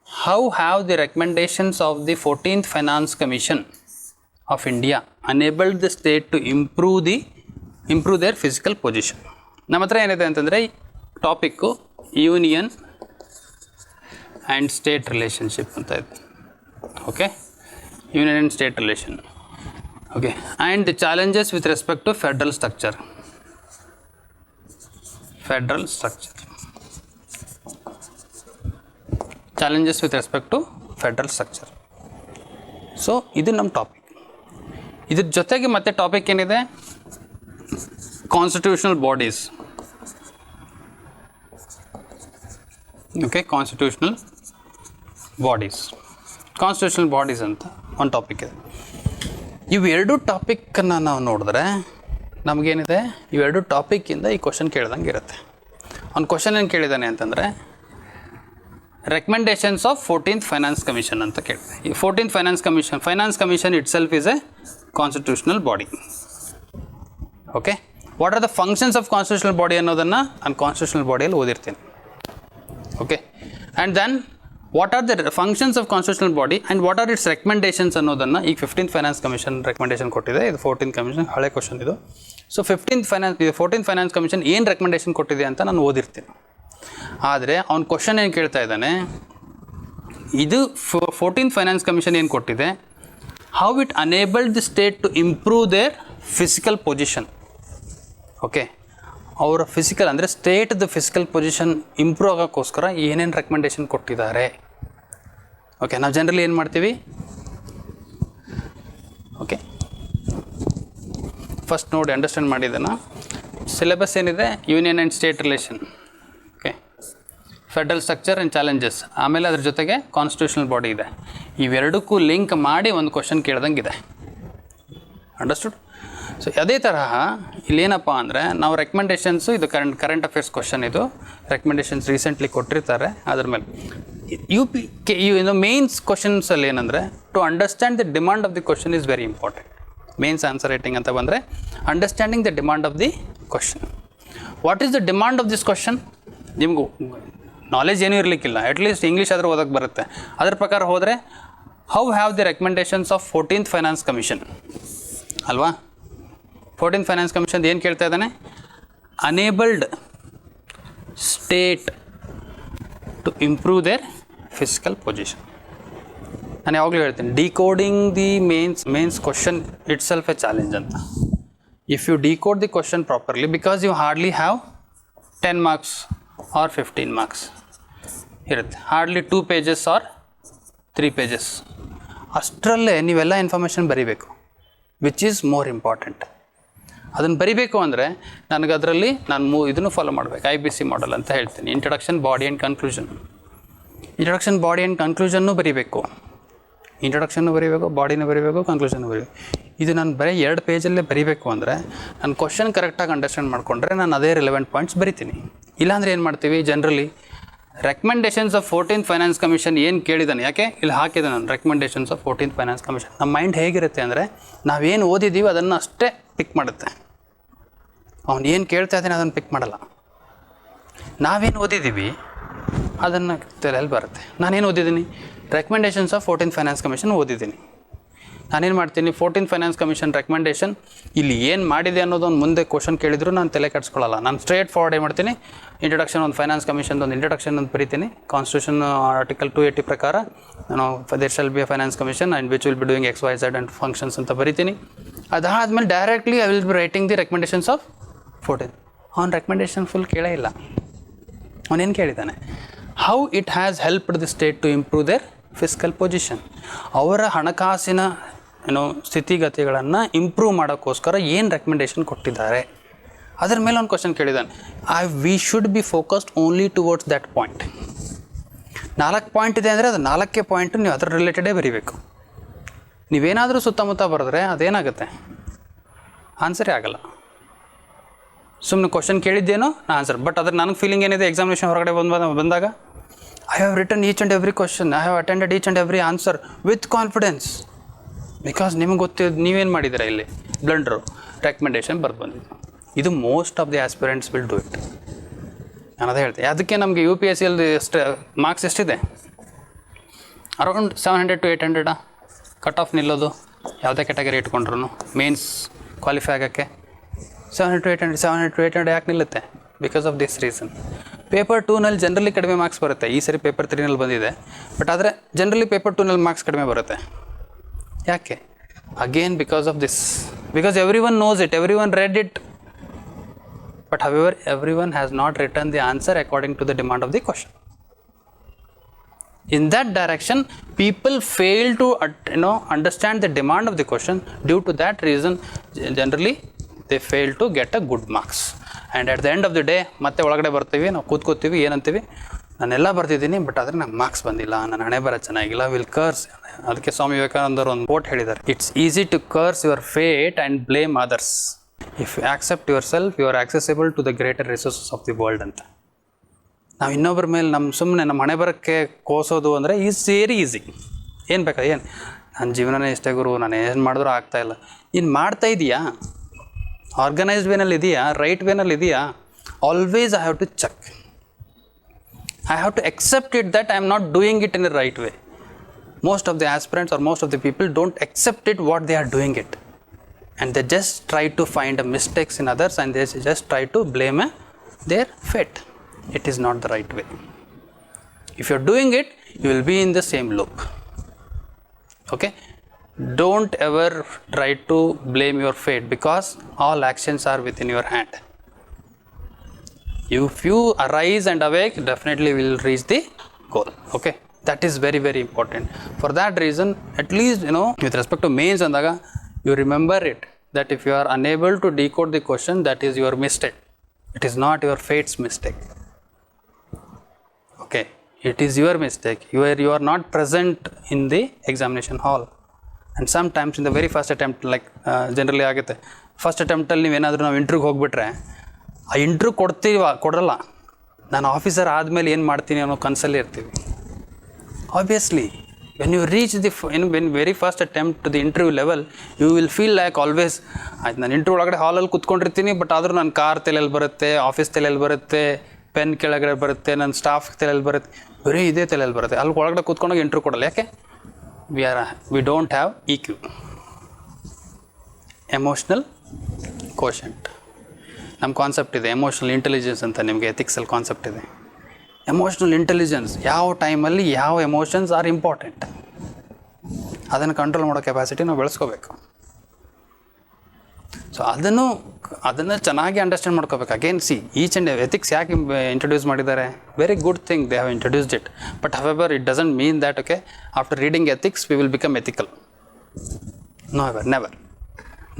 How have the recommendations of the 14th Finance Commission of India enabled the state to improve their fiscal position? ನಮ್ಮ ಹತ್ರ ಏನಿದೆ ಅಂತಂದರೆ topic union and state relationship ಅಂತ ಇದೆ. Okay, union and state relation. Okay, and the challenges with respect to federal structure. Challenges with respect to federal structure. So ಇದು ನಮ್ಮ ಟಾಪಿಕ್. ಇದ್ರ ಜೊತೆಗೆ ಮತ್ತೆ ಟಾಪಿಕ್ ಏನಿದೆ, constitutional bodies. Okay, constitutional bodies ಅಂತ ಒಂದು ಟಾಪಿಕ್ ಇದೆ. ಇವೆರಡು ಟಾಪಿಕ್ಕನ್ನು ನಾವು ನೋಡಿದ್ರೆ ನಮಗೇನಿದೆ, ಇವೆರಡು ಟಾಪಿಕ್ಕಿಂದ ಈ ಕ್ವಶನ್ ಕೇಳ್ದಂಗೆ ಇರುತ್ತೆ. ಒಂದು ಕ್ವಶನ್ ಏನು ಕೇಳಿದ್ದಾನೆ ಅಂತಂದರೆ, recommendations of 14th finance commission ಅಂತ ಕೇಳಿದೆ. ಈ 14th finance commission itself is a constitutional body. Okay, what are the functions of constitutional body ಅನ್ನೋದನ್ನು ನಾನು ಕಾನ್ಸ್ಟಿಟ್ಯೂಷನಲ್ ಬಾಡಿಯಲ್ಲಿ ಓದಿರ್ತೀನಿ. Okay, and then what are the functions of constitutional body and what are its recommendations ಅನ್ನೋದನ್ನು ಈಗ 15th ಫೈನಾನ್ಸ್ ಕಮಿಷನ್ ರೆಕಮೆಂಡೇಷನ್ ಕೊಟ್ಟಿದೆ. ಇದು 14th ಕಮಿಷನ್, ಹಳೆ ಕ್ವಶನ್ ಇದು. ಸೊ 14th ಫೈನಾನ್ಸ್ ಕಮಿಷನ್ ಏನು ರೆಕಮೆಂಡೇಷನ್ ಕೊಟ್ಟಿದೆ ಅಂತ ನಾನು ಓದಿರ್ತೀನಿ. ಆದರೆ ಅವ್ನು ಕ್ವಶನ್ ಏನು ಕೇಳ್ತಾ ಇದ್ದಾನೆ, ಇದು 14th ಫೈನಾನ್ಸ್ ಕಮಿಷನ್ ಏನು ಕೊಟ್ಟಿದೆ, how it enabled the state to improve their physical position. Okay, ಅವರ ಫಿಸಿಕಲ್ ಅಂದರೆ ಸ್ಟೇಟ್ದು ಫಿಸಿಕಲ್ ಪೊಸಿಷನ್ ಇಂಪ್ರೂವ್ ಆಗೋಕ್ಕೋಸ್ಕರ ಏನೇನು ರೆಕಮೆಂಡೇಷನ್ ಕೊಟ್ಟಿದ್ದಾರೆ. ಓಕೆ, ನಾವು ಜನರಲಿ ಏನು ಮಾಡ್ತೀವಿ, ಓಕೆ ಫಸ್ಟ್ ನೋಡಿ ಅಂಡರ್ಸ್ಟ್ಯಾಂಡ್ ಮಾಡಿದ್ದನ್ನು. ಸಿಲೆಬಸ್ ಏನಿದೆ, union and state relation, okay, federal structure and challenges, ಆಮೇಲೆ ಅದ್ರ ಜೊತೆಗೆ ಕಾನ್ಸ್ಟಿಟ್ಯೂಷನಲ್ ಬಾಡಿ ಇದೆ. ಇವೆರಡಕ್ಕೂ ಲಿಂಕ್ ಮಾಡಿ ಒಂದು ಕ್ವಶನ್ ಕೇಳ್ದಂಗಿದೆ. ಅಂಡರ್ಸ್ಟುಡ್? ಸೊ ಅದೇ ತರಹ ಇಲ್ಲೇನಪ್ಪ ಅಂದರೆ, ನಾವು ರೆಕಮೆಂಡೇಷನ್ಸು, ಇದು ಕರೆಂಟ್ ಅಫೇರ್ಸ್ ಕ್ವಶನ್, ಇದು ರೆಕಮೆಂಡೇಷನ್ಸ್ ರೀಸೆಂಟ್ಲಿ ಕೊಟ್ಟಿರ್ತಾರೆ. ಅದ್ರ ಮೇಲೆ ಮೇನ್ಸ್ ಕ್ವಶನ್ಸಲ್ಲಿ ಏನಂದರೆ, to understand the demand of the question is very important. Mains answer writing ಅಂತ ಬಂದರೆ, understanding the demand of the question. What is the demand of this question? ನಿಮಗೂ ನಾಲೆಜ್ ಏನೂ ಇರಲಿಕ್ಕಿಲ್ಲ, ಅಟ್ಲೀಸ್ಟ್ ಇಂಗ್ಲೀಷ್ ಆದರೂ ಓದೋಕ್ಕೆ ಬರುತ್ತೆ. ಅದ್ರ ಪ್ರಕಾರ ಹೋದರೆ, how have the recommendations of 14th finance commission ಅಲ್ವಾ? 14th ಫೈನಾನ್ಸ್ ಕಮಿಷನ್ ಏನು ಕೇಳ್ತಾ ಇದ್ದಾನೆ, enabled state to improve their physical position. ನಾನು ಯಾವಾಗಲೂ ಹೇಳ್ತೀನಿ, decoding the mains question itself a challenge ಅಂತ. If you decode the question properly, because you hardly have 10 marks or 15 marks ಇರುತ್ತೆ, ಹಾರ್ಡ್ಲಿ 2 pages or 3 pages. ಅಷ್ಟರಲ್ಲೇ ನೀವೆಲ್ಲ ಇನ್ಫಾರ್ಮೇಷನ್ ಬರೀಬೇಕು, ವಿಚ್ ಈಸ್ ಮೋರ್ ಇಂಪಾರ್ಟೆಂಟ್. ಅದನ್ನು ಬರೀಬೇಕು ಅಂದರೆ ನನಗೆ ಅದರಲ್ಲಿ ನಾನು ಇದನ್ನು ಫಾಲೋ ಮಾಡಬೇಕು, IBC ಮಾಡೆಲ್ ಅಂತ ಹೇಳ್ತೀನಿ. Introduction, body and conclusion. Introduction, body and ಕನ್ಕ್ಲೂಷನ್ನು ಬರೀಬೇಕು. ಇಂಟ್ರಡಕ್ಷನ್ನು ಬರೀಬೇಕು, ಬಾಡಿನೂ ಬರೀಬೇಕು, ಕನ್ಕ್ಲೂಷನ್ನು ಬರೀಬೇಕು. ಇದು ನಾನು ಬರೀ 2 ಪೇಜಲ್ಲೇ ಬರೀಬೇಕು ಅಂದರೆ, ನಾನು ಕ್ವಶನ್ ಕರೆಕ್ಟಾಗಿ ಅಂಡರ್ಸ್ಟ್ಯಾಂಡ್ ಮಾಡಿಕೊಂಡ್ರೆ ನಾನು ಅದೇ ರಿಲೆವೆಂಟ್ ಪಾಯಿಂಟ್ಸ್ ಬರಿತೀನಿ. ಇಲ್ಲಾಂದರೆ ಏನು ಮಾಡ್ತೀವಿ, generally recommendations of 14th finance commission ಏನು ಕೇಳಿದ್ದಾನೆ, ಯಾಕೆ ಇಲ್ಲಿ ಹಾಕಿದೆ ನಾನು recommendations of 14th finance commission. ನಮ್ಮ ಮೈಂಡ್ ಹೇಗಿರುತ್ತೆ ಅಂದರೆ ನಾವೇನು ಓದಿದ್ದೀವಿ ಅದನ್ನು ಅಷ್ಟೇ ಪಿಕ್ ಮಾಡುತ್ತೆ. ಅವ್ನು ಏನು ಕೇಳ್ತಾ ಇದ್ದಾನೆ ಅದನ್ನು ಪಿಕ್ ಮಾಡಲ್ಲ. ನಾವೇನು ಓದಿದ್ದೀವಿ ಅದನ್ನು ತಲೆಯಲ್ಲಿ ಬರುತ್ತೆ. ನಾನೇನು ಓದಿದ್ದೀನಿ, recommendations of 14th finance commission ಓದಿದ್ದೀನಿ. ನಾನೇನು ಮಾಡ್ತೀನಿ, 14th ಫೈನಾನ್ಸ್ ಕಮಿಷನ್ ರೆಕಮೆಂಡೇಷನ್ ಇಲ್ಲಿ ಏನು ಮಾಡಿದೆ ಅನ್ನೋದೊಂದು ಮುಂದೆ ಕ್ವಶನ್ ಕೇಳಿದ್ರು ನಾನು ತಲೆ ಕೆಡಿಸ್ಕೊಳ್ಳಲ್ಲ. ನಾನು ಸ್ಟ್ರೇಟ್ ಫಾರ್ವರ್ಡ್ ಏನು ಮಾಡ್ತೀನಿ, ಇಂಟ್ರೊಡಕ್ಷನ್ ಒಂದು ಫೈನಾನ್ಸ್ ಕಮಿಷನ್ ಒಂದು ಇಂಟ್ರೊಡಕ್ಷನ್ ಅಂತ ಬರೀತೀನಿ. ಕಾನ್ಸ್ಟಿಟ್ಯೂಷನ್ ಆರ್ಟಿಕಲ್ 280 ಪ್ರಕಾರ ನಾನು there shall be a finance commission and which will be doing XYZ and functions ಅಂತ ಬರೀತೀನಿ. ಅದಾದಮೇಲೆ directly I will be writing the recommendations of 14th. ಅವ್ನು ರೆಕಮೆಂಡೇಷನ್ ಫುಲ್ ಕೇಳೇ ಇಲ್ಲ. ಅವನೇನು ಕೇಳಿದ್ದಾನೆ, how it has helped the state to improve their fiscal position. ಅವರ ಹಣಕಾಸಿನ ಸ್ಥಿತಿಗತಿಗಳನ್ನು ಇಂಪ್ರೂವ್ ಮಾಡೋಕ್ಕೋಸ್ಕರ ಏನು ರೆಕಮೆಂಡೇಷನ್ ಕೊಟ್ಟಿದ್ದಾರೆ ಅದ್ರ ಮೇಲೆ ಒಂದು ಕ್ವಶನ್ ಕೇಳಿದ್ದಾನೆ. We should be focused only towards that point. 4 point ಇದೆ ಅಂದರೆ ಅದು 4 ಪಾಯಿಂಟು ನೀವು ಅದರ ರಿಲೇಟೆಡೇ ಬರೀಬೇಕು. ನೀವೇನಾದರೂ ಸುತ್ತಮುತ್ತ ಬರೆದ್ರೆ ಅದೇನಾಗುತ್ತೆ, ಆನ್ಸರೇ ಆಗಲ್ಲ. ಸುಮ್ಮನೆ ಕ್ವಶನ್ ಕೇಳಿದ್ದೇನೋ ನಾ ಆನ್ಸರ್, ಬಟ್ ಅದ್ರ ನನಗೆ ಫೀಲಿಂಗ್ ಏನಿದೆ, ಎಕ್ಸಾಮಿನೇಷನ್ ಹೊರಗಡೆ ಬಂದಾಗ I have written each and every question, I have attended each and every answer with confidence. Because ನಿಮಗೆ ಗೊತ್ತಿದ್ದು ನೀವೇನು ಮಾಡಿದ್ದೀರಾ, ಇಲ್ಲಿ ಬ್ಲಂಡ್ರು ರೆಕಮೆಂಡೇಷನ್ ಬರೆದು ಬಂದಿದ್ದು. ಇದು most of the aspirants will do it. ನಾನು ಅದೇ ಹೇಳ್ತೆ. ಅದಕ್ಕೆ ನಮಗೆ UPSCಯಲ್ಲಿ ಮಾರ್ಕ್ಸ್ ಎಷ್ಟಿದೆ, ಅರೌಂಡ್ 700 to 800 ಕಟ್ ಆಫ್ ನಿಲ್ಲೋದು. ಯಾವುದೇ ಕ್ಯಾಟಗರಿ ಇಟ್ಕೊಂಡ್ರು ಮೇನ್ಸ್ ಕ್ವಾಲಿಫೈ ಆಗೋಕ್ಕೆ 700 to 800 ಯಾಕೆ ನಿಲ್ಲುತ್ತೆ? Because of this reason. Paper 2ನಲ್ಲಿ ಜನರಲಿ ಕಡಿಮೆ ಮಾರ್ಕ್ಸ್ ಬರುತ್ತೆ. ಈ ಸರಿ ಪೇಪರ್ 3ನಲ್ಲಿ ಬಂದಿದೆ, ಬಟ್ ಆದರೆ ಜನರಲಿ ಪೇಪರ್ 2ನಲ್ಲಿ ಮಾರ್ಕ್ಸ್ ಕಡಿಮೆ ಬರುತ್ತೆ. ಯಾಕೆ? Again because of this. Because every one knows it, every one read it, but however every one has not return the answer according to the demand of the question. In that direction, people fail to understand the demand of the question. Due to that reason, generally they fail to get a good marks. And at the end of the day, ಮತ್ತೆ ಒಳಗಡೆ ಬರ್ತೀವಿ, ನಾವು ಕೂತ್ಕೋತೀವಿ, ಏನಂತೀವಿ, ನಾನೆಲ್ಲ ಬರ್ತಿದ್ದೀನಿ ಬಟ್ ಆದರೆ ನಂಗೆ ಮಾರ್ಕ್ಸ್ ಬಂದಿಲ್ಲ, ನನ್ನ ಹಣೆ ಬರ ಚೆನ್ನಾಗಿಲ್ಲ, ವಿಲ್ ಕರ್ಸ್. ಅದಕ್ಕೆ ಸ್ವಾಮಿ ವಿವೇಕಾನಂದರು ಒಂದು ಕೋಟ್ ಹೇಳಿದ್ದಾರೆ, it's easy to curse your fate and blame others. If you accept yourself, you are accessible to the greater resources of the world ಅಂತ. ನಾವು ಇನ್ನೊಬ್ಬರ ಮೇಲೆ ಸುಮ್ಮನೆ ನಮ್ಮ ಹಣೆ ಬರೋಕ್ಕೆ ಕೋಸೋದು ಅಂದರೆ ಈಸ್ ವೆರಿ ಈಸಿ. ಏನು ಬೇಕಾ, ಏನು ನನ್ನ ಜೀವನನೇ ಇಷ್ಟೇ ಗುರು, ನಾನು ಏನು ಮಾಡಿದ್ರೂ ಆಗ್ತಾಯಿಲ್ಲ. ಇನ್ನು ಮಾಡ್ತಾ ಇದೆಯಾ, ಆರ್ಗನೈಸ್ಡ್ ವೇನಲ್ಲಿ ಇದೆಯಾ, ರೈಟ್ ವೇನಲ್ಲಿ ಇದೆಯಾ? Always I have to check. I have to accept it that I am not doing it in the right way. Most of the aspirants or most of the people don't accept it what they are doing it, and they just try to find mistakes in others and they just try to blame their fate. It is not the right way. If you are doing it, you will be in the same loop. Okay, don't ever try to blame your fate, because all actions are within your hand. If you arise and awake, definitely will reach the goal. Okay, that is very very important. For that reason, at least with respect to mains andaga, you remember it that if you are unable to decode the question, that is your mistake. It is not your fate's mistake. Okay, it is your mistake. You are not present in the examination hall, and sometimes in the very first attempt, like generally ಆಗುತ್ತೆ, ಫಸ್ಟ್ ಅಟೆಂಪ್ಟಲ್ಲಿ ನೀವೇನಾದರೂ ನಾವು ಇಂಟ್ರ್ಯೂಗೆ ಹೋಗ್ಬಿಟ್ರೆ ಆ ಇಂಟ್ರ್ಯೂ ಕೊಡಲ್ಲ. ನಾನು ಆಫೀಸರ್ ಆದಮೇಲೆ ಏನು ಮಾಡ್ತೀನಿ ಅನ್ನೋ ಕನಸಲ್ಲಿ ಇರ್ತೀವಿ. Obviously when you reach the when very first attempt to the interview level, you will feel like always, ಆಯ್ತು ನಾನು ಇಂಟರ್ವ್ಯೂ ಒಳಗಡೆ ಹಾಲಲ್ಲಿ ಕೂತ್ಕೊಂಡಿರ್ತೀನಿ, ಬಟ್ ಆದರೂ ನನ್ನ ಕಾರ್ ತಲೆಯಲ್ಲಿ ಬರುತ್ತೆ, ಆಫೀಸ್ ತಲೆಯಲ್ಲಿ ಬರುತ್ತೆ, ಪೆನ್ ಕೆಳಗಡೆ ಬರುತ್ತೆ, ನನ್ನ ಸ್ಟಾಫ್ ತಲೆಯಲ್ಲಿ ಬರುತ್ತೆ, ಬರೀ ಇದೇ ತಲೆಯಲ್ಲಿ ಬರುತ್ತೆ. ಅಲ್ಲಿ ಒಳಗಡೆ ಕೂತ್ಕೊಂಡಾಗ ಇಂಟರ್ವ್ಯೂ ಕೊಡಲ್ಲ. ಯಾಕೆ? We don't have EQ, emotional quotient. ನಮ್ಮ ಕಾನ್ಸೆಪ್ಟ್ ಇದೆ ಎಮೋಷ್ನಲ್ ಇಂಟೆಲಿಜೆನ್ಸ್ ಅಂತ. ನಿಮಗೆ ಎಥಿಕ್ಸಲ್ಲಿ ಕಾನ್ಸೆಪ್ಟ್ ಇದೆ ಎಮೋಷ್ನಲ್ ಇಂಟೆಲಿಜೆನ್ಸ್. ಯಾವ ಟೈಮಲ್ಲಿ ಯಾವ ಎಮೋಷನ್ಸ್ ಆರ್ ಇಂಪಾರ್ಟೆಂಟ್, ಅದನ್ನು ಕಂಟ್ರೋಲ್ ಮಾಡೋ ಕೆಪಾಸಿಟಿ ನಾವು ಬೆಳೆಸ್ಕೋಬೇಕು. ಸೊ ಅದನ್ನು ಚೆನ್ನಾಗಿ ಅಂಡರ್ಸ್ಟ್ಯಾಂಡ್ ಮಾಡ್ಕೋಬೇಕು. Again see, each and ethics ಯಾಕೆ ಇಂಟ್ರೊಡ್ಯೂಸ್ ಮಾಡಿದ್ದಾರೆ? Very good thing they have introduced it, but however it doesn't mean that okay after reading ethics we will become ethical. No ever, never.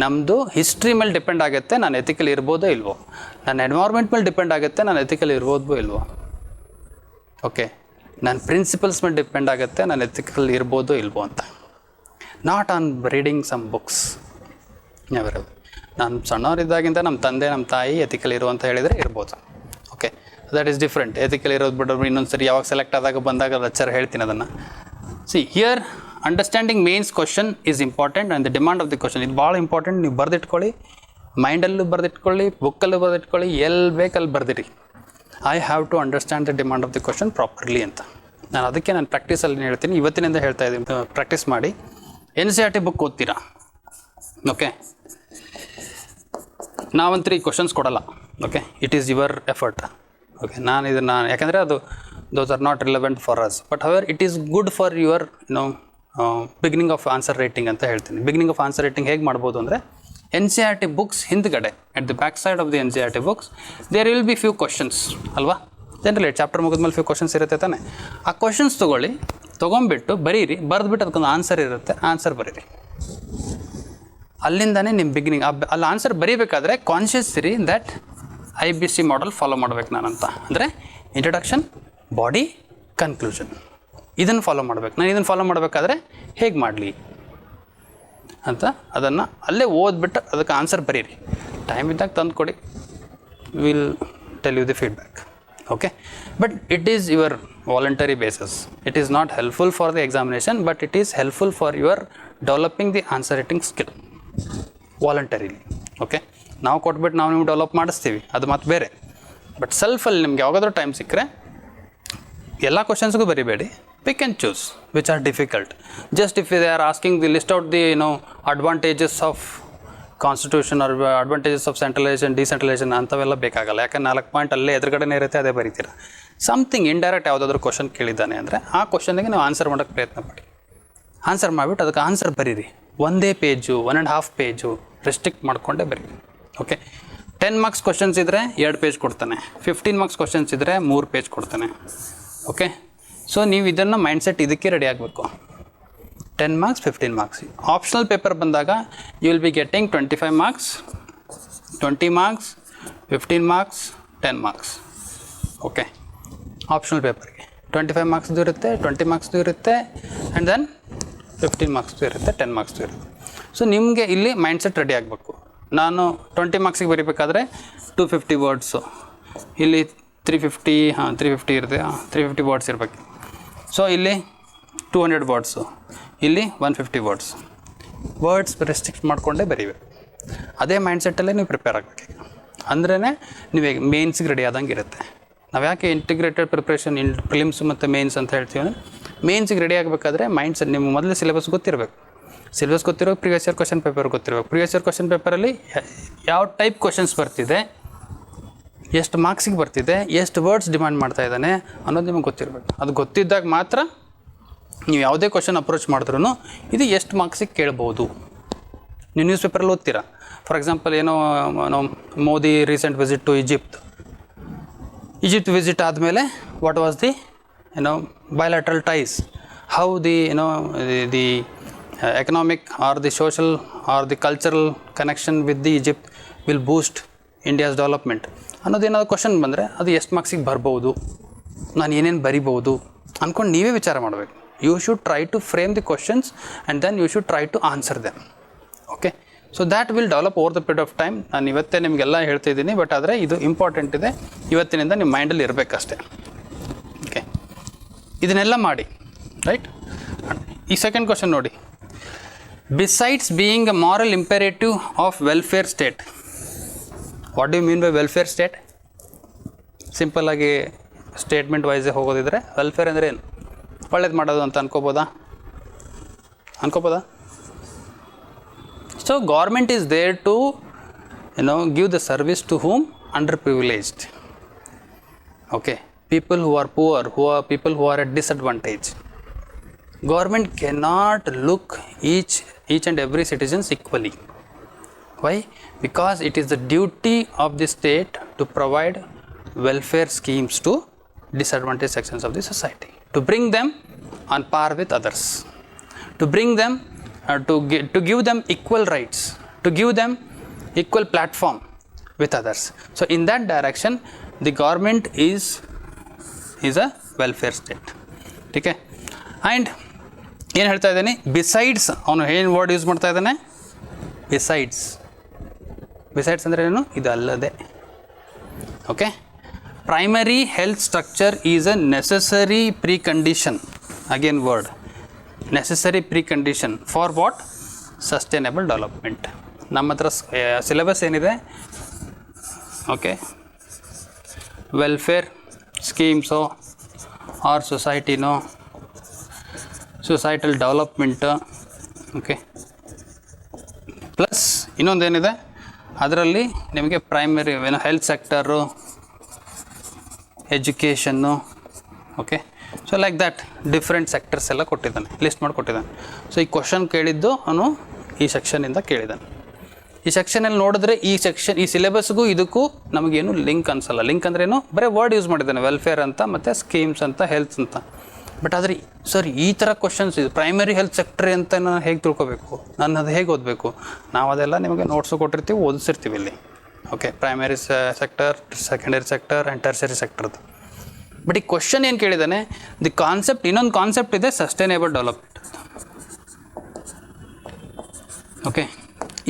ನಮ್ಮದು ಹಿಸ್ಟ್ರಿ ಮೇಲೆ ಡಿಪೆಂಡ್ ಆಗುತ್ತೆ ನಾನು ಎಥಿಕಲ್ ಇರ್ಬೋದೋ ಇಲ್ವೋ, ನನ್ನ ಎನ್ವೈರ್ಮೆಂಟ್ ಮೇಲೆ ಡಿಪೆಂಡ್ ಆಗುತ್ತೆ ನಾನು ಎಥಿಕಲ್ ಇರ್ಬೋದೋ ಇಲ್ವೋ. ಓಕೆ, ನನ್ನ ಪ್ರಿನ್ಸಿಪಲ್ಸ್ ಮೇಲೆ ಡಿಪೆಂಡ್ ಆಗುತ್ತೆ ನಾನು ಎಥಿಕಲ್ ಇರ್ಬೋದೋ ಇಲ್ವೋ ಅಂತ. Not on reading some books. Never ever. ನಾನು ಸಣ್ಣವರಿದ್ದಾಗಿಂದ ನಮ್ಮ ತಂದೆ ನಮ್ಮ ತಾಯಿ ಎಥಿಕಲ್ ಇರು ಅಂತ ಹೇಳಿದರೆ ಇರ್ಬೋದು. Okay, that is different. Ethical ಇರೋದು ಬಿಡೋದು ಇನ್ನೊಂದು ಸರಿ ಯಾವಾಗ ಸೆಲೆಕ್ಟ್ ಆದಾಗ ಬಂದಾಗ ಲೆಕ್ಚರ್ ಹೇಳ್ತೀನಿ ಅದನ್ನು. See here understanding mains question is important and the demand of the question ಇದು ಭಾಳ ಇಂಪಾರ್ಟೆಂಟ್. ನೀವು ಬರೆದಿಟ್ಕೊಳ್ಳಿ, ಮೈಂಡಲ್ಲೂ ಬರೆದಿಟ್ಕೊಳ್ಳಿ, ಬುಕ್ಕಲ್ಲೂ ಬರೆದಿಟ್ಕೊಳ್ಳಿ, ಎಲ್ಲಿ ಬೇಕಲ್ಲಿ ಬರೆದಿರಿ. I have to understand the demand of the question properly ಅಂತ. ನಾನು ಪ್ರಾಕ್ಟೀಸಲ್ಲಿ ಹೇಳ್ತೀನಿ, ಇವತ್ತಿನಿಂದ ಹೇಳ್ತಾ ಇದ್ದೀನಿ, ಪ್ರಾಕ್ಟೀಸ್ ಮಾಡಿ. NCERT ಬುಕ್ ಓದ್ತೀರಾ, ಓಕೆ. ನಾವಂತೂ ಈ ಕ್ವಶನ್ಸ್ ಕೊಡಲ್ಲ, okay. It is your effort, okay. ನಾನು ಇದನ್ನು ಯಾಕಂದರೆ ಅದು those are not relevant for us, but however it is good for your beginning of answer writing ಅಂತ ಹೇಳ್ತೀನಿ. ಬಿಗಿನಿಂಗ್ ಆಫ್ ಆನ್ಸರ್ ರೈಟಿಂಗ್ ಹೇಗೆ ಮಾಡ್ಬೋದು ಅಂದರೆ NCERT ಬುಕ್ಸ್ ಹಿಂದ್ಗಡೆ at the back side of the NCERT books there will be few questions ಅಲ್ವಾ. ಜನರಲಿ ಚಾಪ್ಟರ್ ಮುಗಿದ್ಮೇಲೆ ಫ್ಯೂ ಕ್ವಶನ್ಸ್ ಇರುತ್ತೆ ತಾನೆ. ಆ ಕ್ವಶನ್ಸ್ ತೊಗೊಂಬಿಟ್ಟು ಬರೀರಿ, ಬರೆದ್ಬಿಟ್ಟು ಅದಕ್ಕೊಂದು ಆನ್ಸರ್ ಇರುತ್ತೆ, ಆನ್ಸರ್ ಬರೀರಿ. ಅಲ್ಲಿಂದನೇ ನಿಮ್ಮ ಬಿಗಿನಿಂಗ್. ಅಲ್ಲಿ ಆನ್ಸರ್ ಬರೀಬೇಕಾದ್ರೆ ಕಾನ್ಷಿಯಸ್ ಇರಿ ದ್ಯಾಟ್ IBC ಮಾಡೆಲ್ ಫಾಲೋ ಮಾಡ್ಬೇಕು ನಾನಂತ. ಅಂದರೆ ಇಂಟ್ರಡಕ್ಷನ್, ಬಾಡಿ, ಕನ್ಕ್ಲೂಷನ್, ಇದನ್ನು ಫಾಲೋ ಮಾಡ್ಬೇಕು. ನಾನು ಇದನ್ನು ಫಾಲೋ ಮಾಡಬೇಕಾದ್ರೆ ಹೇಗೆ ಮಾಡಲಿ ಅಂತ ಅದನ್ನು ಅಲ್ಲೇ ಓದ್ಬಿಟ್ಟು ಅದಕ್ಕೆ ಆನ್ಸರ್ ಬರೀರಿ. ಟೈಮ್ ಇದ್ದಾಗ ತಂದು ಕೊಡಿ, will tell you the feedback, okay. But it is your voluntary basis. It is not helpful for the examination, but it is helpful for your developing the answer writing skill voluntarily, okay. ನಾವು ಕೊಟ್ಬಿಟ್ಟು ನಾವು ನೀವು ಡೆವಲಪ್ ಮಾಡಿಸ್ತೀವಿ, ಅದು ಮತ್ತೆ ಬೇರೆ. ಬಟ್ ಸೆಲ್ಫಲ್ಲಿ ನಿಮ್ಗೆ ಯಾವಾಗಾದ್ರೂ ಟೈಮ್ ಸಿಕ್ಕರೆ ಎಲ್ಲ ಕ್ವಶನ್ಸ್ಗೂ ಬರಿಬೇಡಿ. Pick and choose which are difficult. Just if they are asking the list out the advantages of constitution or advantages of centralization, decentralization ಅಂಥವೆಲ್ಲ ಬೇಕಾಗಲ್ಲ. ಯಾಕಂದ್ರೆ 4 ಪಾಯಿಂಟ್ ಅಲ್ಲೇ ಎದುರುಗಡೆನೇ ಇರುತ್ತೆ, ಅದೇ ಬರೀತೀರ. ಸಮಥಿಂಗ್ ಇಂಡೈರೆಕ್ಟ್ ಯಾವುದಾದ್ರೂ ಕ್ವಶನ್ ಕೇಳಿದ್ದಾನೆ ಅಂದರೆ ಆ ಕ್ವಶನ್ಗೆ ನೀವು ಆನ್ಸರ್ ಮಾಡೋಕ್ಕೆ ಪ್ರಯತ್ನ ಪಡಿ. ಆನ್ಸರ್ ಮಾಡಿಬಿಟ್ಟು ಅದಕ್ಕೆ ಆನ್ಸರ್ ಬರೀರಿ. 1 ಪೇಜು 1.5 ಪೇಜು ರೆಸ್ಟ್ರಿಕ್ಟ್ ಮಾಡಿಕೊಂಡೇ ಬರೀರಿ, ಓಕೆ. 10 ಮಾರ್ಕ್ಸ್ ಕ್ವಶನ್ಸ್ ಇದ್ದರೆ 2 ಪೇಜ್ ಕೊಡ್ತಾನೆ. 15 ಮಾರ್ಕ್ಸ್ ಕ್ವಶನ್ಸ್ ಇದ್ದರೆ 3 ಪೇಜ್ ಕೊಡ್ತಾನೆ, ಓಕೆ. ಸೊ ನೀವು ಇದನ್ನು ಮೈಂಡ್ಸೆಟ್ ಇದಕ್ಕೆ ರೆಡಿ ಆಗಬೇಕು. 10 ಮಾರ್ಕ್ಸ್ 15 ಮಾರ್ಕ್ಸ್. ಆಪ್ಷನಲ್ ಪೇಪರ್ ಬಂದಾಗ you will be getting 25 marks, 20 marks, 15 marks, 10 marks, okay. Optional ಪೇಪರ್ಗೆ 25 ಮಾರ್ಕ್ಸ್ದು ಇರುತ್ತೆ, 20 ಮಾರ್ಕ್ಸ್ದು ಇರುತ್ತೆ, ಆ್ಯಂಡ್ ದೆನ್ 15 ಮಾರ್ಕ್ಸ್ದು ಇರುತ್ತೆ, 10 ಮಾರ್ಕ್ಸ್ದು ಇರುತ್ತೆ. ಸೊ ನಿಮಗೆ ಇಲ್ಲಿ ಮೈಂಡ್ಸೆಟ್ ರೆಡಿ ಆಗಬೇಕು. ನಾನು 20 ಮಾರ್ಕ್ಸಿಗೆ ಬರೀಬೇಕಾದ್ರೆ 250 ವರ್ಡ್ಸು, ಇಲ್ಲಿ 350 ಇರುತ್ತೆ, 350 ವರ್ಡ್ಸ್ ಇರಬೇಕು. ಸೊ ಇಲ್ಲಿ 200 ವರ್ಡ್ಸು, ಇಲ್ಲಿ 150 ವರ್ಡ್ಸ್ ರೆಸ್ಟ್ರಿಕ್ಟ್ ಮಾಡಿಕೊಂಡೇ ಬರೀಬೇಕು. ಅದೇ ಮೈಂಡ್ಸೆಟ್ಟಲ್ಲೇ ನೀವು ಪ್ರಿಪೇರ್ ಆಗಬೇಕು. ಅಂದ್ರೇ ನೀವು ಮೇನ್ಸ್ಗೆ ರೆಡಿ ಆದಂಗೆ ಇರುತ್ತೆ. ನಾವು ಯಾಕೆ ಇಂಟಿಗ್ರೇಟೆಡ್ ಪ್ರಿಪ್ರೇಷನ್ ಪ್ರಿಲಿಮ್ಸ್ ಮತ್ತು ಮೇನ್ಸ್ ಅಂತ ಹೇಳ್ತೀವಿ ಅಂದರೆ, ಮೇನ್ಸ್ಗೆ ರೆಡಿ ಆಗಬೇಕಾದ್ರೆ ಮೈಂಡ್ಸೆಟ್ ನಿಮ್ಮ ಮೊದಲು ಸಿಲೆಬಸ್ ಗೊತ್ತಿರಬೇಕು. ಸಿಲೆಬಸ್ ಗೊತ್ತಿರೋ, ಪ್ರಿವಿಯಸ್ ಇಯರ್ ಕ್ವಶನ್ ಪೇಪರ್ ಗೊತ್ತಿರಬೇಕು. ಪ್ರಿವಿಯಸ್ ಇಯರ್ ಕ್ವಶನ್ ಪೇಪರಲ್ಲಿ ಯಾವ ಟೈಪ್ ಕ್ವಶನ್ಸ್ ಬರ್ತಿದೆ, ಎಷ್ಟು ಮಾರ್ಕ್ಸಿಗೆ ಬರ್ತಿದೆ, ಎಷ್ಟು ವರ್ಡ್ಸ್ ಡಿಮ್ಯಾಂಡ್ ಮಾಡ್ತಾ ಇದ್ದಾನೆ ಅನ್ನೋದು ನಿಮಗೆ ಗೊತ್ತಿರಬೇಕು. ಅದು ಗೊತ್ತಿದ್ದಾಗ ಮಾತ್ರ ನೀವು ಯಾವುದೇ ಕ್ವಶನ್ ಅಪ್ರೋಚ್ ಮಾಡಿದ್ರೂ ಇದು ಎಷ್ಟು ಮಾರ್ಕ್ಸಿಗೆ ಕೇಳ್ಬೋದು. ನೀವು ನ್ಯೂಸ್ ಪೇಪರಲ್ಲಿ ಓದ್ತೀರಾ, ಫಾರ್ ಎಕ್ಸಾಂಪಲ್ ಏನೋ Modi recent visit to Egypt visit ಆದಮೇಲೆ what was the bilateral ties, how the the economic or the social or the cultural connection with the Egypt will boost India's development ಅನ್ನೋದೇನಾದ್ರು ಕ್ವಶನ್ ಬಂದರೆ ಅದು ಎಷ್ಟು ಮಾರ್ಕ್ಸಿಗೆ ಬರ್ಬೋದು, ನಾನು ಏನೇನು ಬರಿಬೋದು ಅಂದ್ಕೊಂಡು ನೀವೇ ವಿಚಾರ ಮಾಡಬೇಕು. You should try to frame the questions and then you should try to answer them. Okay, so that will develop over the period of time. ನಾನು ಇವತ್ತೇ ನಿಮಗೆಲ್ಲ ಹೇಳ್ತಿದ್ದೀನಿ, ಬಟ್ ಆದರೆ ಇದು ಇಂಪಾರ್ಟೆಂಟ್ ಇದೆ, ಇವತ್ತಿನಿಂದ ನಿಮ್ಮ ಮೈಂಡಲ್ಲಿ ಇರಬೇಕಷ್ಟೇ. ಓಕೆ, ಇದನ್ನೆಲ್ಲ ಮಾಡಿ, ರೈಟ್. ಈ ಸೆಕೆಂಡ್ ಕ್ವಶನ್ ನೋಡಿ, besides being a moral imperative of welfare state, what do you mean by welfare state? Simple ಆಗಿ ಸ್ಟೇಟ್ಮೆಂಟ್ ವೈಸೇ ಹೋಗೋದಿದ್ರೆ ವೆಲ್ಫೇರ್ ಅಂದರೆ ಏನು? ಒಳ್ಳೇದು ಮಾಡೋದು ಅಂತ ಅನ್ಕೋಬೋದಾ? So government is there to give the service to whom underprivileged. Okay, people who are poor, people who are at disadvantage. Government cannot look each and every citizens equally. Why? Because it is the duty of the state to provide welfare schemes to disadvantaged sections of the society, to bring them on par with others, to bring them to give them equal rights, to give them equal platform with others. So in that direction the government is a welfare state. ठीक है. ಆ್ಯಂಡ್ ಏನು ಹೇಳ್ತಾ ಇದ್ದೀನಿ, ಬಿಸೈಡ್ಸ್, ಅವನು ಏನು ವರ್ಡ್ ಯೂಸ್ ಮಾಡ್ತಾ ಇದ್ದಾನೆ? ಬಿಸೈಡ್ಸ್ ಅಂದರೆ ಏನು? ಇದು ಅಲ್ಲದೆ. Okay, primary health structure is a necessary precondition, again word, necessary precondition for what? Sustainable development. ನಮ್ಮ ಹತ್ರ ಸಿಲೆಬಸ್ ಏನಿದೆ, ಓಕೆ, ವೆಲ್ಫೇರ್ ಸ್ಕೀಮ್ಸು ಆರ್ ಸೊಸೈಟಿನೋ, ಸೊಸೈಟಲ್ ಡೆವಲಪ್ಮೆಂಟ್, ಓಕೆ, ಪ್ಲಸ್ ಇನ್ನೊಂದೇನಿದೆ ಅದರಲ್ಲಿ ನಿಮಗೆ ಪ್ರೈಮರಿ ಏನೋ health sector, education, okay. So like that different sectors ಎಲ್ಲ ಕೊಟ್ಟಿದ್ದಾನೆ, ಲಿಸ್ಟ್ ಮಾಡಿ ಕೊಟ್ಟಿದ್ದಾನೆ. ಸೊ ಈ ಕ್ವಶನ್ ಕೇಳಿದ್ದು ಅವನು ಈ ಸೆಕ್ಷನಿಂದ ಕೇಳಿದ್ದಾನೆ. ಈ ಸೆಕ್ಷನಲ್ಲಿ ನೋಡಿದ್ರೆ ಈ ಸಿಲೆಬಸ್ಗೂ ಇದಕ್ಕೂ ನಮಗೇನು ಲಿಂಕ್ ಅನಿಸಲ್ಲ. ಲಿಂಕ್ ಅಂದ್ರೇನು, ಬರೀ ವರ್ಡ್ ಯೂಸ್ ಮಾಡಿದ್ದಾನೆ, ವೆಲ್ಫೇರ್ ಅಂತ ಮತ್ತು ಸ್ಕೀಮ್ಸ್ ಅಂತ, ಹೆಲ್ತ್ ಅಂತ. ಬಟ್ ಆದರೆ ಸರ್ ಈ ಥರ ಕ್ವಶನ್ಸ್ ಇದು ಪ್ರೈಮರಿ ಹೆಲ್ತ್ ಸೆಕ್ಟರ್ ಅಂತ ನಾನು ಹೇಗೆ ತಿಳ್ಕೊಬೇಕು, ನಾನು ಅದು ಹೇಗೆ ಓದಬೇಕು? ನಾವು ಅದೆಲ್ಲ ನಿಮಗೆ ನೋಟ್ಸು ಕೊಟ್ಟಿರ್ತೀವಿ, ಓದಿಸಿರ್ತೀವಿ ಇಲ್ಲಿ, okay. Primary sector, secondary sector and tertiary ಸೆಕ್ಟರ್ದು. ಬಟ್ ಈ ಕ್ವಶನ್ ಏನು ಕೇಳಿದ್ದಾನೆ, ದಿ ಕಾನ್ಸೆಪ್ಟ್, ಇನ್ನೊಂದು ಕಾನ್ಸೆಪ್ಟ್ ಇದೆ, ಸಸ್ಟೈನೇಬಲ್ ಡೆವಲಪ್ಮೆಂಟ್, ಓಕೆ.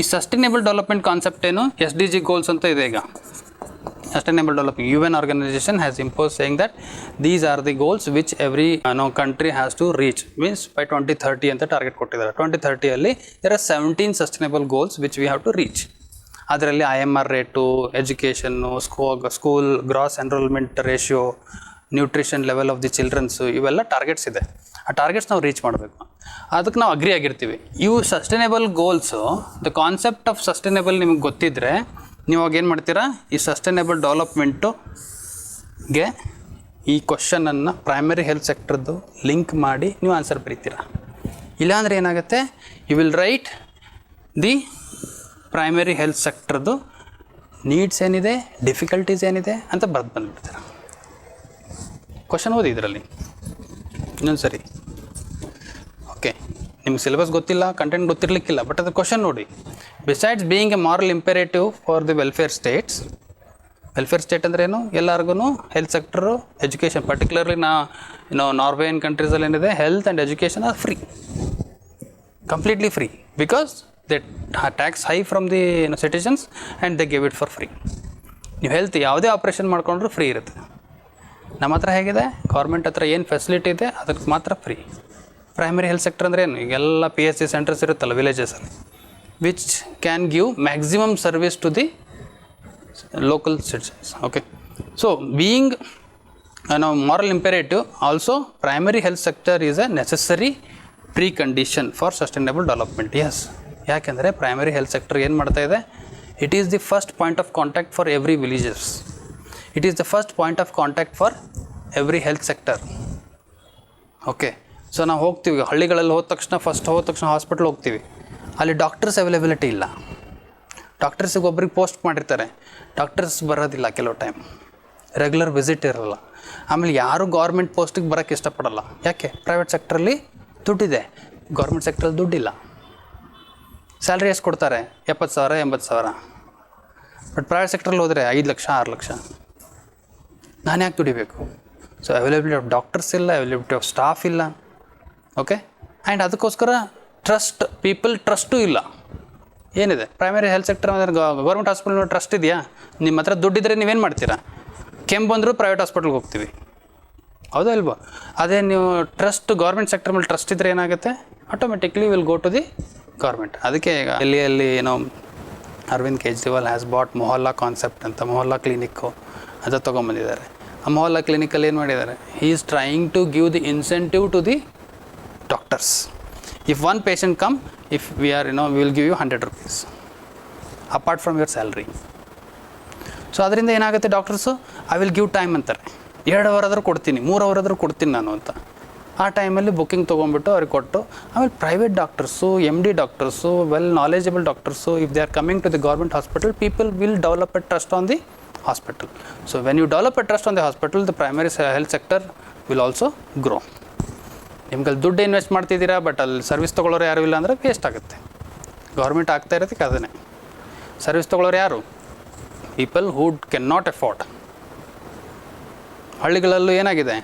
ಈ ಸಸ್ಟೈನೇಬಲ್ ಡೆವಲಪ್ಮೆಂಟ್ ಕಾನ್ಸೆಪ್ಟ್ ಏನು, SDG ಗೋಲ್ಸ್ ಅಂತ ಇದೆ ಈಗ. Sustainable Development UN organization has imposed saying that these are the goals which every country has to reach, means by 2030 ಅಂತ ಟಾರ್ಗೆಟ್ ಕೊಟ್ಟಿದ್ದಾರೆ. 2030 ಅಲ್ಲಿ there are 17 sustainable goals which we have to reach. ಅದರಲ್ಲಿ IMR rate, education, school gross enrollment ratio, nutrition level of the childrens, ಇವೆಲ್ಲ ಟಾರ್ಗೆಟ್ಸ್ ಇದೆ. ಆ ಟಾರ್ಗೆಟ್ಸ್ ನಾವು ರೀಚ್ ಮಾಡಬೇಕು, ಅದಕ್ಕೆ ನಾವು ಅಗ್ರಿ ಆಗಿರ್ತೀವಿ. ಇವು sustainable goals, the concept of sustainable ನಿಮಗೆ ಗೊತ್ತಿದ್ದರೆ ನೀವು ಅವಾಗ ಏನು ಮಾಡ್ತೀರಾ, ಈ ಸಸ್ಟೈನೇಬಲ್ ಡೆವಲಪ್ಮೆಂಟುಗೆ ಈ ಕ್ವಶನನ್ನು ಪ್ರೈಮರಿ ಹೆಲ್ತ್ ಸೆಕ್ಟರ್ದು ಲಿಂಕ್ ಮಾಡಿ ನೀವು ಆನ್ಸರ್ ಬರೀತೀರಾ. ಇಲ್ಲಾಂದರೆ ಏನಾಗುತ್ತೆ, you will write the primary health ಸೆಕ್ಟರ್ದು ನೀಡ್ಸ್ ಏನಿದೆ, ಡಿಫಿಕಲ್ಟೀಸ್ ಏನಿದೆ ಅಂತ ಬಂದುಬಿಡ್ತೀರ. ಕ್ವಶನ್ ಓದಿ ಇದರಲ್ಲಿ ಇನ್ನೊಂದು ಸರಿ, ಓಕೆ. ನಿಮ್ಗೆ ಸಿಲೆಬಸ್ ಗೊತ್ತಿಲ್ಲ, ಕಂಟೆಂಟ್ ಗೊತ್ತಿರಲಿಕ್ಕಿಲ್ಲ, ಬಟ್ ಅದು ಕ್ವಶನ್ ನೋಡಿ. Besides being A moral imperative for the welfare States, welfare state ಅಂದ್ರೇನು, ಎಲ್ಲರಿಗೂ ಹೆಲ್ತ್ ಸೆಕ್ಟರು, ಎಜುಕೇಷನ್, ಪರ್ಟಿಕ್ಯುಲರ್ಲಿ ನಾರ್ವೇನ್ ಕಂಟ್ರೀಸಲ್ಲಿ ಏನಿದೆ, health and education or free, completely free, because they tax high from the citizens and they give it for free. ನೀವು ಹೆಲ್ತ್ ಯಾವುದೇ ಆಪ್ರೇಷನ್ ಮಾಡ್ಕೊಂಡ್ರೂ ಫ್ರೀ ಇರುತ್ತೆ. ನಮ್ಮ ಹತ್ರ ಹೇಗಿದೆ, ಗೌರ್ಮೆಂಟ್ ಹತ್ರ ಏನು ಫೆಸಿಲಿಟಿ ಇದೆ ಅದಕ್ಕೆ ಮಾತ್ರ ಫ್ರೀ. ಪ್ರೈಮರಿ ಹೆಲ್ತ್ ಸೆಕ್ಟರ್ ಅಂದರೆ ಏನು, ಈಗೆಲ್ಲ PHC ಸೆಂಟರ್ಸ್ ಇರುತ್ತಲ್ಲ ವಿಲೇಜಸಲ್ಲಿ, which can give maximum service to the local citizens, okay. So being moral imperative, also primary health sector is a necessary precondition for sustainable development. Yes, ಯಾಕೆಂದರೆ ಪ್ರೈಮರಿ ಹೆಲ್ತ್ ಸೆಕ್ಟರ್ ಏನು ಮಾಡ್ತಾ ಇದೆ, it is the first point of contact for every villages, it is the first point of contact for every health sector, okay. So ನಾವು ಹೋಗ್ತೀವಿ ಹಳ್ಳಿಗಳಲ್ಲಿ, ಹೋದ ತಕ್ಷಣ ಹಾಸ್ಪಿಟ್ಲ್ ಹೋಗ್ತೀವಿ, ಅಲ್ಲಿ ಡಾಕ್ಟರ್ಸ್ ಅವೈಲೇಬಿಲಿಟಿ ಇಲ್ಲ. ಡಾಕ್ಟರ್ಸಿಗೆ ಒಬ್ರಿಗೆ ಪೋಸ್ಟ್ ಮಾಡಿರ್ತಾರೆ, ಡಾಕ್ಟರ್ಸ್ ಬರೋದಿಲ್ಲ ಕೆಲವು ಟೈಮ್, ರೆಗ್ಯುಲರ್ ವಿಸಿಟ್ ಇರೋಲ್ಲ. ಆಮೇಲೆ ಯಾರು ಗೌರ್ಮೆಂಟ್ ಪೋಸ್ಟಿಗೆ ಬರೋಕ್ಕೆ ಇಷ್ಟಪಡಲ್ಲ. ಯಾಕೆ? ಪ್ರೈವೇಟ್ ಸೆಕ್ಟ್ರಲ್ಲಿ ದುಡ್ಡಿದೆ, ಗೌರ್ಮೆಂಟ್ ಸೆಕ್ಟ್ರಲ್ಲಿ ದುಡ್ಡಿಲ್ಲ. ಸ್ಯಾಲ್ರಿ ಎಷ್ಟು ಕೊಡ್ತಾರೆ? 70,000 80,000. ಬಟ್ ಪ್ರೈವೇಟ್ ಸೆಕ್ಟ್ರಲ್ಲಿ ಹೋದರೆ 5 ಲಕ್ಷ 6 ಲಕ್ಷ. ನಾನು ಯಾಕೆ ದುಡಿಬೇಕು? ಸೊ ಅವೈಲೇಬಿಲಿಟಿ ಆಫ್ ಡಾಕ್ಟರ್ಸ್ ಇಲ್ಲ, ಅವೈಲೇಬಿಲಿಟಿ ಆಫ್ ಸ್ಟಾಫ್ ಇಲ್ಲ, ಓಕೆ. ಆ್ಯಂಡ್ ಅದಕ್ಕೋಸ್ಕರ ಪೀಪಲ್ ಟ್ರಸ್ಟು ಇಲ್ಲ. ಏನಿದೆ ಪ್ರೈಮರಿ ಹೆಲ್ತ್ ಸೆಕ್ಟರ್ ಅಂದರೆ, ಗೌರ್ಮೆಂಟ್ ಹಾಸ್ಪಿಟಲ್ ಟ್ರಸ್ಟ್ ಇದೆಯಾ? ನಿಮ್ಮ ಹತ್ರ ದುಡ್ಡಿದ್ರೆ ನೀವೇನು ಮಾಡ್ತೀರಾ? ಕೆಮ್ಮು ಬಂದರೂ ಪ್ರೈವೇಟ್ ಹಾಸ್ಪಿಟ್ಲ್ಗೆ ಹೋಗ್ತೀವಿ, ಹೌದಾ ಇಲ್ವೋ? ಅದೇ ನೀವು ಗೌರ್ಮೆಂಟ್ ಸೆಕ್ಟರ್ ಮೇಲೆ ಟ್ರಸ್ಟ್ ಇದ್ದರೆ ಏನಾಗುತ್ತೆ, automatically will go to the government. ಅದಕ್ಕೆ ಈಗ ಡೆಲ್ಲಿಯಲ್ಲಿ Arvind Kejriwal has bought mohalla concept ಅಂತ, ಮೊಹಲ್ಲಾ ಕ್ಲಿನಿಕ್ಕು ಅದು ತೊಗೊಂಬಂದಿದ್ದಾರೆ. ಆ ಮೊಹಲ್ಲಾ ಕ್ಲಿನಿಕಲ್ಲಿ ಏನು ಮಾಡಿದ್ದಾರೆ, he is trying to give the incentive to the doctors. If one patient come, if we are we will give you 100 rupees apart from your salary. So ಅದರಿಂದ ಏನಾಗುತ್ತೆ, doctors I will give time ಅಂತಾರೆ, 2 ಅವರ್ ಆದರೂ ಕೊಡ್ತೀನಿ, 3 ಅವರ್ ಆದರೂ ಕೊಡ್ತೀನಿ ನಾನು ಅಂತ. ಆ ಟೈಮಲ್ಲಿ ಬುಕ್ಕಿಂಗ್ ತೊಗೊಂಡ್ಬಿಟ್ಟು ಅವ್ರಿಗೆ ಕೊಟ್ಟು, ಆಮೇಲೆ private doctors, MD doctors, well knowledgeable doctors, if they are coming to the government hospital, people will develop a trust on the hospital. So when you develop a trust on the hospital, the primary health sector will also grow. ನಿಮ್ಗೆ ದುಡ್ಡು ಇನ್ವೆಸ್ಟ್ ಮಾಡ್ತಿದ್ದೀರಾ, ಬಟ್ ಅಲ್ಲಿ ಸರ್ವಿಸ್ ತೊಗೊಳ್ಳೋರು ಯಾರು ಇಲ್ಲ ಅಂದರೆ ವೇಸ್ಟ್ ಆಗುತ್ತೆ. ಗೌರ್ಮೆಂಟ್ ಆಗ್ತಾ ಇರೋದಕ್ಕೆ ಅದನ್ನೇ. ಸರ್ವಿಸ್ ತೊಗೊಳ್ಳೋರು ಯಾರು? People who can not afford. ಹಳ್ಳಿಗಳಲ್ಲೂ ಏನಾಗಿದೆ,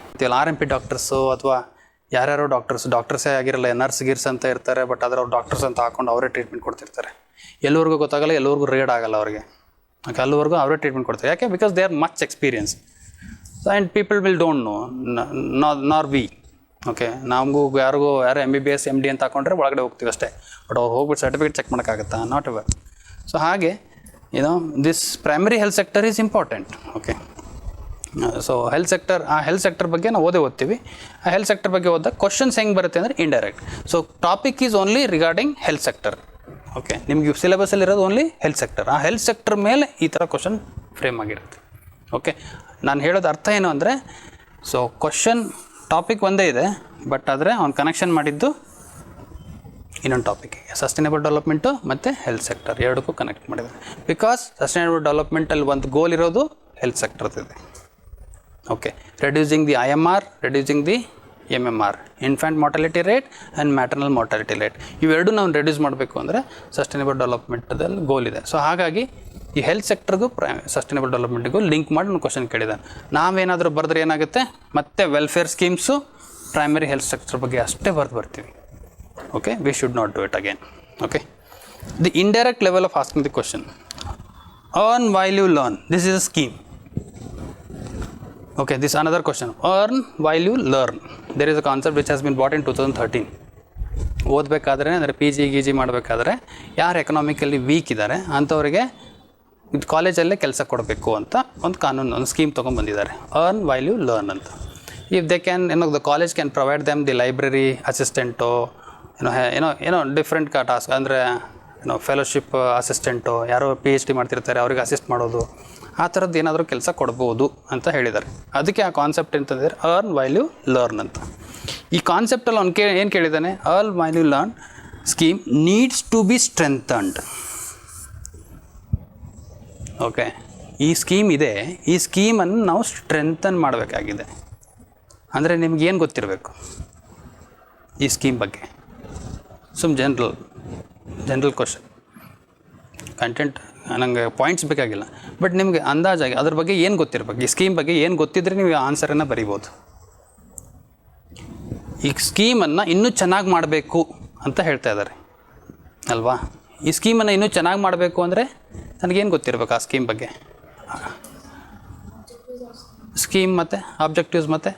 RMP ಡಾಕ್ಟರ್ಸು ಅಥವಾ ಯಾರ್ಯಾರೋ ಡಾಕ್ಟರ್ಸೇ ಆಗಿರಲ್ಲ, ನರ್ಸ್ ಅಂತ ಇರ್ತಾರೆ, ಬಟ್ ಅದರ ಅವ್ರು ಡಾಕ್ಟರ್ಸ್ ಅಂತ ಹಾಕೊಂಡು ಅವರೇ ಟ್ರೀಟ್ಮೆಂಟ್ ಕೊಡ್ತಿರ್ತಾರೆ. ಎಲ್ಲರಿಗೂ ಗೊತ್ತಾಗಲ್ಲ, ಎಲ್ಲರಿಗೂ ರೇಡ್ ಆಗಲ್ಲ ಅವ್ರಿಗೆ, ಅಲ್ಲಿವರೆಗೂ ಅವರೇ ಟ್ರೀಟ್ಮೆಂಟ್ ಕೊಡ್ತಾರೆ. ಯಾಕೆ? Because they are much experience. And people will don't know ನಾರ್ ವಿ. ಓಕೆ, ಯಾರು MBBS MD ಅಂತ ಹಾಕೊಂಡ್ರೆ ಒಳಗಡೆ ಹೋಗ್ತೀವಿ ಅಷ್ಟೇ, ಬಟ್ ಅವ್ರು ಹೋಗ್ಬಿಟ್ಟು ಸರ್ಟಿಫಿಕೇಟ್ ಚೆಕ್ ಮಾಡೋಕ್ಕಾಗತ್ತಾ? Not ever. ಸೊ ಹಾಗೆ this primary health sector is important. Okay, so health sector ಬಗ್ಗೆ ನಾವು ಓದ್ತೀವಿ. ಆ ಹೆಲ್ತ್ ಸೆಕ್ಟರ್ ಬಗ್ಗೆ ಓದಿದಾಗ ಕ್ವಶನ್ಸ್ ಹೆಂಗೆ ಬರುತ್ತೆ ಅಂದರೆ indirect. So topic is only regarding health sector. Okay, ನಿಮಗೆ ಸಿಲೆಬಸಲ್ಲಿ ಇರೋದು ಓನ್ಲಿ ಹೆಲ್ತ್ ಸೆಕ್ಟರ್. ಆ ಹೆಲ್ತ್ ಸೆಕ್ಟರ್ ಮೇಲೆ ಈ ಥರ ಕ್ವಶನ್ ಫ್ರೇಮ್ ಆಗಿರುತ್ತೆ. ಓಕೆ, ನಾನು ಹೇಳೋದು ಅರ್ಥ ಏನು ಅಂದರೆ, ಸೊ ಕ್ವಶನ್ ಟಾಪಿಕ್ ಒಂದೇ ಇದೆ, ಬಟ್ ಆದರೆ ಅವ್ನು ಕನೆಕ್ಷನ್ ಮಾಡಿದ್ದು ಇನ್ನೊಂದು ಟಾಪಿಕ್ಗೆ, ಸಸ್ಟೈನಬಲ್ ಡೆವಲಪ್ಮೆಂಟು ಮತ್ತು ಹೆಲ್ತ್ ಸೆಕ್ಟರ್ ಎರಡಕ್ಕೂ ಕನೆಕ್ಟ್ ಮಾಡಿದೆ. ಬಿಕಾಸ್ ಸಸ್ಟೈನಬಲ್ ಡೆವಲಪ್ಮೆಂಟಲ್ಲಿ ಒಂದು ಗೋಲ್ ಇರೋದು ಹೆಲ್ತ್ ಸೆಕ್ಟರ್ದಿದೆ. Okay, reducing the IMR, reducing the MMR, infant mortality rate and maternal mortality rate, ಇವೆರಡು ನಾವು ರೆಡ್ಯೂಸ್ ಮಾಡಬೇಕು ಅಂದರೆ ಸಸ್ಟೈನಬಲ್ ಡೆವಲಪ್ಮೆಂಟದಲ್ಲಿ ಗೋಲ್ ಇದೆ. ಸೊ ಹಾಗಾಗಿ ಈ ಹೆಲ್ತ್ ಸೆಕ್ಟರ್ಗೂ ಸಸ್ಟೈನಬಲ್ ಡೆವಲಪ್ಮೆಂಟಿಗೂ ಲಿಂಕ್ ಮಾಡಿ ನಾನು ಕ್ವಶನ್ ಕೇಳಿದ್ದಾನೆ. ನಾವೇನಾದರೂ ಬರೆದ್ರೆ ಏನಾಗುತ್ತೆ, ಮತ್ತೆ welfare schemes primary health sector ಬಗ್ಗೆ ಅಷ್ಟೇ ಬರ್ತೀವಿ. Okay, we should not do it again. Okay, the indirect level of asking the question, earn while you learn, this is a scheme. Okay, this is another question, earn while you learn. There is a concept which has been brought in 2013. ಓದಬೇಕಾದ್ರೆ ಅಂದರೆ PG ಮಾಡಬೇಕಾದ್ರೆ ಯಾರು ಎಕನಾಮಿಕಲಿ ವೀಕ್ ಇದ್ದಾರೆ ಅಂಥವ್ರಿಗೆ ಕಾಲೇಜಲ್ಲೇ ಕೆಲಸ ಕೊಡಬೇಕು ಅಂತ ಒಂದು ಕಾನೂನು, ಒಂದು scheme ತೊಗೊಂಡ್ಬಂದಿದ್ದಾರೆ, earn while you learn ಅಂತ. If they can, the college can provide them the library assistant, different task ಅಂದರೆ ಫೆಲೋಶಿಪ್ ಅಸಿಸ್ಟೆಂಟು, ಯಾರೋ PhD ಮಾಡ್ತಿರ್ತಾರೆ ಅವ್ರಿಗೆ ಅಸಿಸ್ಟ್ ಮಾಡೋದು, ಆ ಥರದ್ದು ಏನಾದರೂ ಕೆಲಸ ಕೊಡ್ಬೋದು ಅಂತ ಹೇಳಿದ್ದಾರೆ. ಅದಕ್ಕೆ ಆ ಕಾನ್ಸೆಪ್ಟ್ ಅಂತಂದರೆ earn while you learn ಅಂತ. ಈ ಕಾನ್ಸೆಪ್ಟಲ್ಲಿ ಅವ್ನು ಏನು ಕೇಳಿದ್ದಾನೆ, earn while you learn scheme needs to be strengthened. Okay, ಈ ಸ್ಕೀಮ್ ಇದೆ, ಈ ಸ್ಕೀಮನ್ನು ನಾವು ಸ್ಟ್ರೆಂಥನ್ ಮಾಡಬೇಕಾಗಿದೆ. ಅಂದರೆ ನಿಮ್ಗೇನು ಗೊತ್ತಿರಬೇಕು ಈ ಸ್ಕೀಮ್ ಬಗ್ಗೆ? ಜನರಲ್ ಕ್ವಶನ್, ಕಂಟೆಂಟ್ ನನಗೆ ಪಾಯಿಂಟ್ಸ್ ಬೇಕಾಗಿಲ್ಲ, ಬಟ್ ನಿಮಗೆ ಅಂದಾಜಾಗಿ ಅದ್ರ ಬಗ್ಗೆ ಏನು ಗೊತ್ತಿರಬೇಕು, ಈ ಸ್ಕೀಮ್ ಬಗ್ಗೆ ಏನು ಗೊತ್ತಿದ್ರೆ ನೀವು ಆನ್ಸರನ್ನು ಬರಿಬೋದು. ಈ ಸ್ಕೀಮನ್ನು ಇನ್ನೂ ಚೆನ್ನಾಗಿ ಮಾಡಬೇಕು ಅಂತ ಹೇಳ್ತಾ ಇದ್ದಾರೆ ಅಲ್ವಾ? ಈ ಸ್ಕೀಮನ್ನು ಇನ್ನೂ ಚೆನ್ನಾಗಿ ಮಾಡಬೇಕು ಅಂದರೆ ನನಗೇನು ಗೊತ್ತಿರಬೇಕು ಆ ಸ್ಕೀಮ್ ಬಗ್ಗೆ? ಸ್ಕೀಮ್ ಮತ್ತು ಆಬ್ಜೆಕ್ಟಿವ್ಸ್ ಮತ್ತು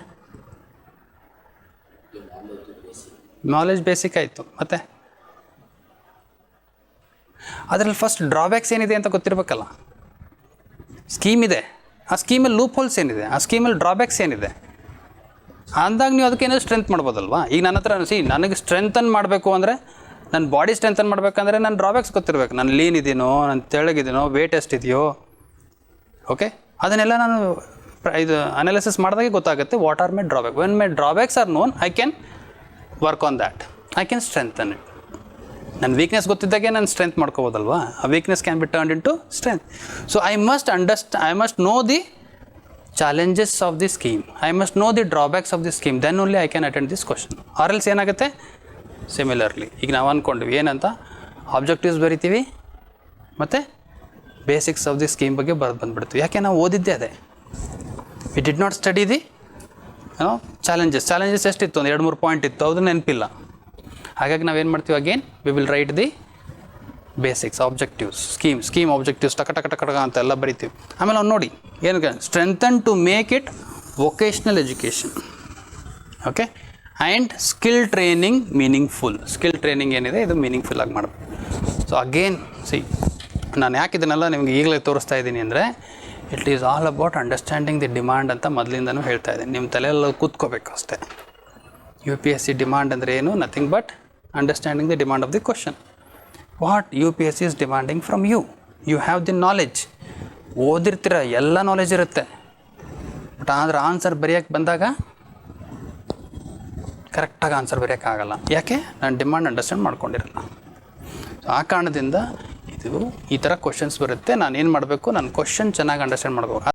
ನಾಲೆಜ್ ಬೇಸಿಕ್ ಆಯಿತು. ಮತ್ತು ಅದರಲ್ಲಿ ಫಸ್ಟ್ ಡ್ರಾಬ್ಯಾಕ್ಸ್ ಏನಿದೆ ಅಂತ ಗೊತ್ತಿರಬೇಕಲ್ಲ. ಸ್ಕೀಮ್ ಇದೆ, ಆ ಸ್ಕೀಮಲ್ಲಿ ಲೂಪ್ ಹೋಲ್ಸ್ ಏನಿದೆ, ಆ ಸ್ಕೀಮಲ್ಲಿ ಡ್ರಾಬ್ಯಾಕ್ಸ್ ಏನಿದೆ ಅಂದಾಗ ನೀವು ಅದಕ್ಕೆ ಏನಾದ್ರು ಸ್ಟ್ರೆಂತ್ ಮಾಡ್ಬೋದಲ್ವಾ? ಈಗ ನನ್ನ ಹತ್ರ ನನಗೆ ಸ್ಟ್ರೆಂಥನ್ ಮಾಡಬೇಕು ಅಂದರೆ, ನನ್ನ ಬಾಡಿ ಸ್ಟ್ರೆಂಥನ್ ಮಾಡಬೇಕಂದ್ರೆ ನನ್ನ ಡ್ರಾಬ್ಯಾಕ್ಸ್ ಗೊತ್ತಿರಬೇಕು. ನಾನು ಲೀನ್ ಇದೀನೋ, ನಾನು ತೆಳ್ಳಗಿದ್ದೀನೋ, ವೇಟ್ ಎಷ್ಟಿದೆಯೋ. ಓಕೆ, ಅದನ್ನೆಲ್ಲ ನಾನು ಇದು ಅನಾಲಿಸಿಸ್ ಮಾಡಿದಾಗೆ ಗೊತ್ತಾಗುತ್ತೆ what are my drawback. When my drawbacks are known, I can work on that, I can strengthen it. ನನ್ನ ವೀಕ್ನೆಸ್ ಗೊತ್ತಿದ್ದಾಗೆ ನಾನು ಸ್ಟ್ರೆಂತ್ ಮಾಡ್ಕೋಬೋದಲ್ವಾ? ಆ weakness can be turned into strength. So I must know the challenges of the scheme, I must know the drawbacks of the scheme, then only I can attend this question. or else ಏನಾಗುತ್ತೆ, ಸಿಮಿಲರ್ಲಿ ಈಗ ನಾವು ಅಂದ್ಕೊಂಡ್ವಿ ಏನಂತ, ಆಬ್ಜೆಕ್ಟಿವ್ಸ್ ಬರಿತೀವಿ ಮತ್ತು ಬೇಸಿಕ್ಸ್ ಆಫ್ ದಿ ಸ್ಕೀಮ್ ಬಗ್ಗೆ ಬಂದುಬಿಡ್ತೀವಿ. ಯಾಕೆ ನಾವು ಓದಿದ್ದೆ ಅದೇ. We did not study the challenges ಎಷ್ಟಿತ್ತು, ಒಂದು 2-3 ಪಾಯಿಂಟ್ ಇತ್ತು, ಅದು ನೆನಪಿಲ್ಲ. ಹಾಗಾಗಿ ನಾವೇನು ಮಾಡ್ತೀವಿ, again we will write the basics, objectives, scheme objectives ಟಕ ಅಂತೆಲ್ಲ ಬರಿತೀವಿ. ಆಮೇಲೆ ಅವ್ನು ನೋಡಿ ಏನಕ್ಕೆ, strengthen to make it vocational education. Okay, and skill training meaningful. Skill training ಏನಿದೆ ಇದು ಮೀನಿಂಗ್ಫುಲ್ ಆಗಿ ಮಾಡಬೇಕು. ಸೊ ಅಗೇನ್ ನಾನು ಯಾಕೆ ಇದನ್ನೆಲ್ಲ ನಿಮಗೆ ಈಗಲೇ ತೋರಿಸ್ತಾ ಇದ್ದೀನಿ ಅಂದರೆ, it is all about understanding the demand ಅಂತ ಮೊದಲಿಂದನೂ ಹೇಳ್ತಾ ಇದ್ದೀನಿ. ನಿಮ್ಮ ತಲೆಯಲ್ಲಿ ಕೂತ್ಕೋಬೇಕು ಅಷ್ಟೇ. UPSC ಡಿಮಾಂಡ್ ಅಂದರೆ ಏನು? Nothing but understanding the demand of the question. What UPSC is demanding from you. You have the knowledge. ಓದಿರ್ತೀರ, ಎಲ್ಲ ನಾಲೆಜ್ ಇರುತ್ತೆ, ಬಟ್ ಆದರೆ ಆನ್ಸರ್ ಬರೆಯೋಕ್ಕೆ ಬಂದಾಗ ಕರೆಕ್ಟಾಗಿ ಆನ್ಸರ್ ಬರೆಯೋಕ್ಕಾಗಲ್ಲ. ಯಾಕೆ? ನಾನು ಡಿಮಾಂಡ್ ಅಂಡರ್ಸ್ಟ್ಯಾಂಡ್ ಮಾಡ್ಕೊಂಡಿರಲ್ಲ. ಸೊ ಆ ಕಾರಣದಿಂದ ಇದು ಈ ಥರ ಕ್ವಶನ್ಸ್ ಬರುತ್ತೆ. ನಾನು ಏನು ಮಾಡಬೇಕು, ನಾನು ಕ್ವಶನ್ ಚೆನ್ನಾಗಿ ಅಂಡರ್ಸ್ಟ್ಯಾಂಡ್ ಮಾಡ್ಬೇಕು.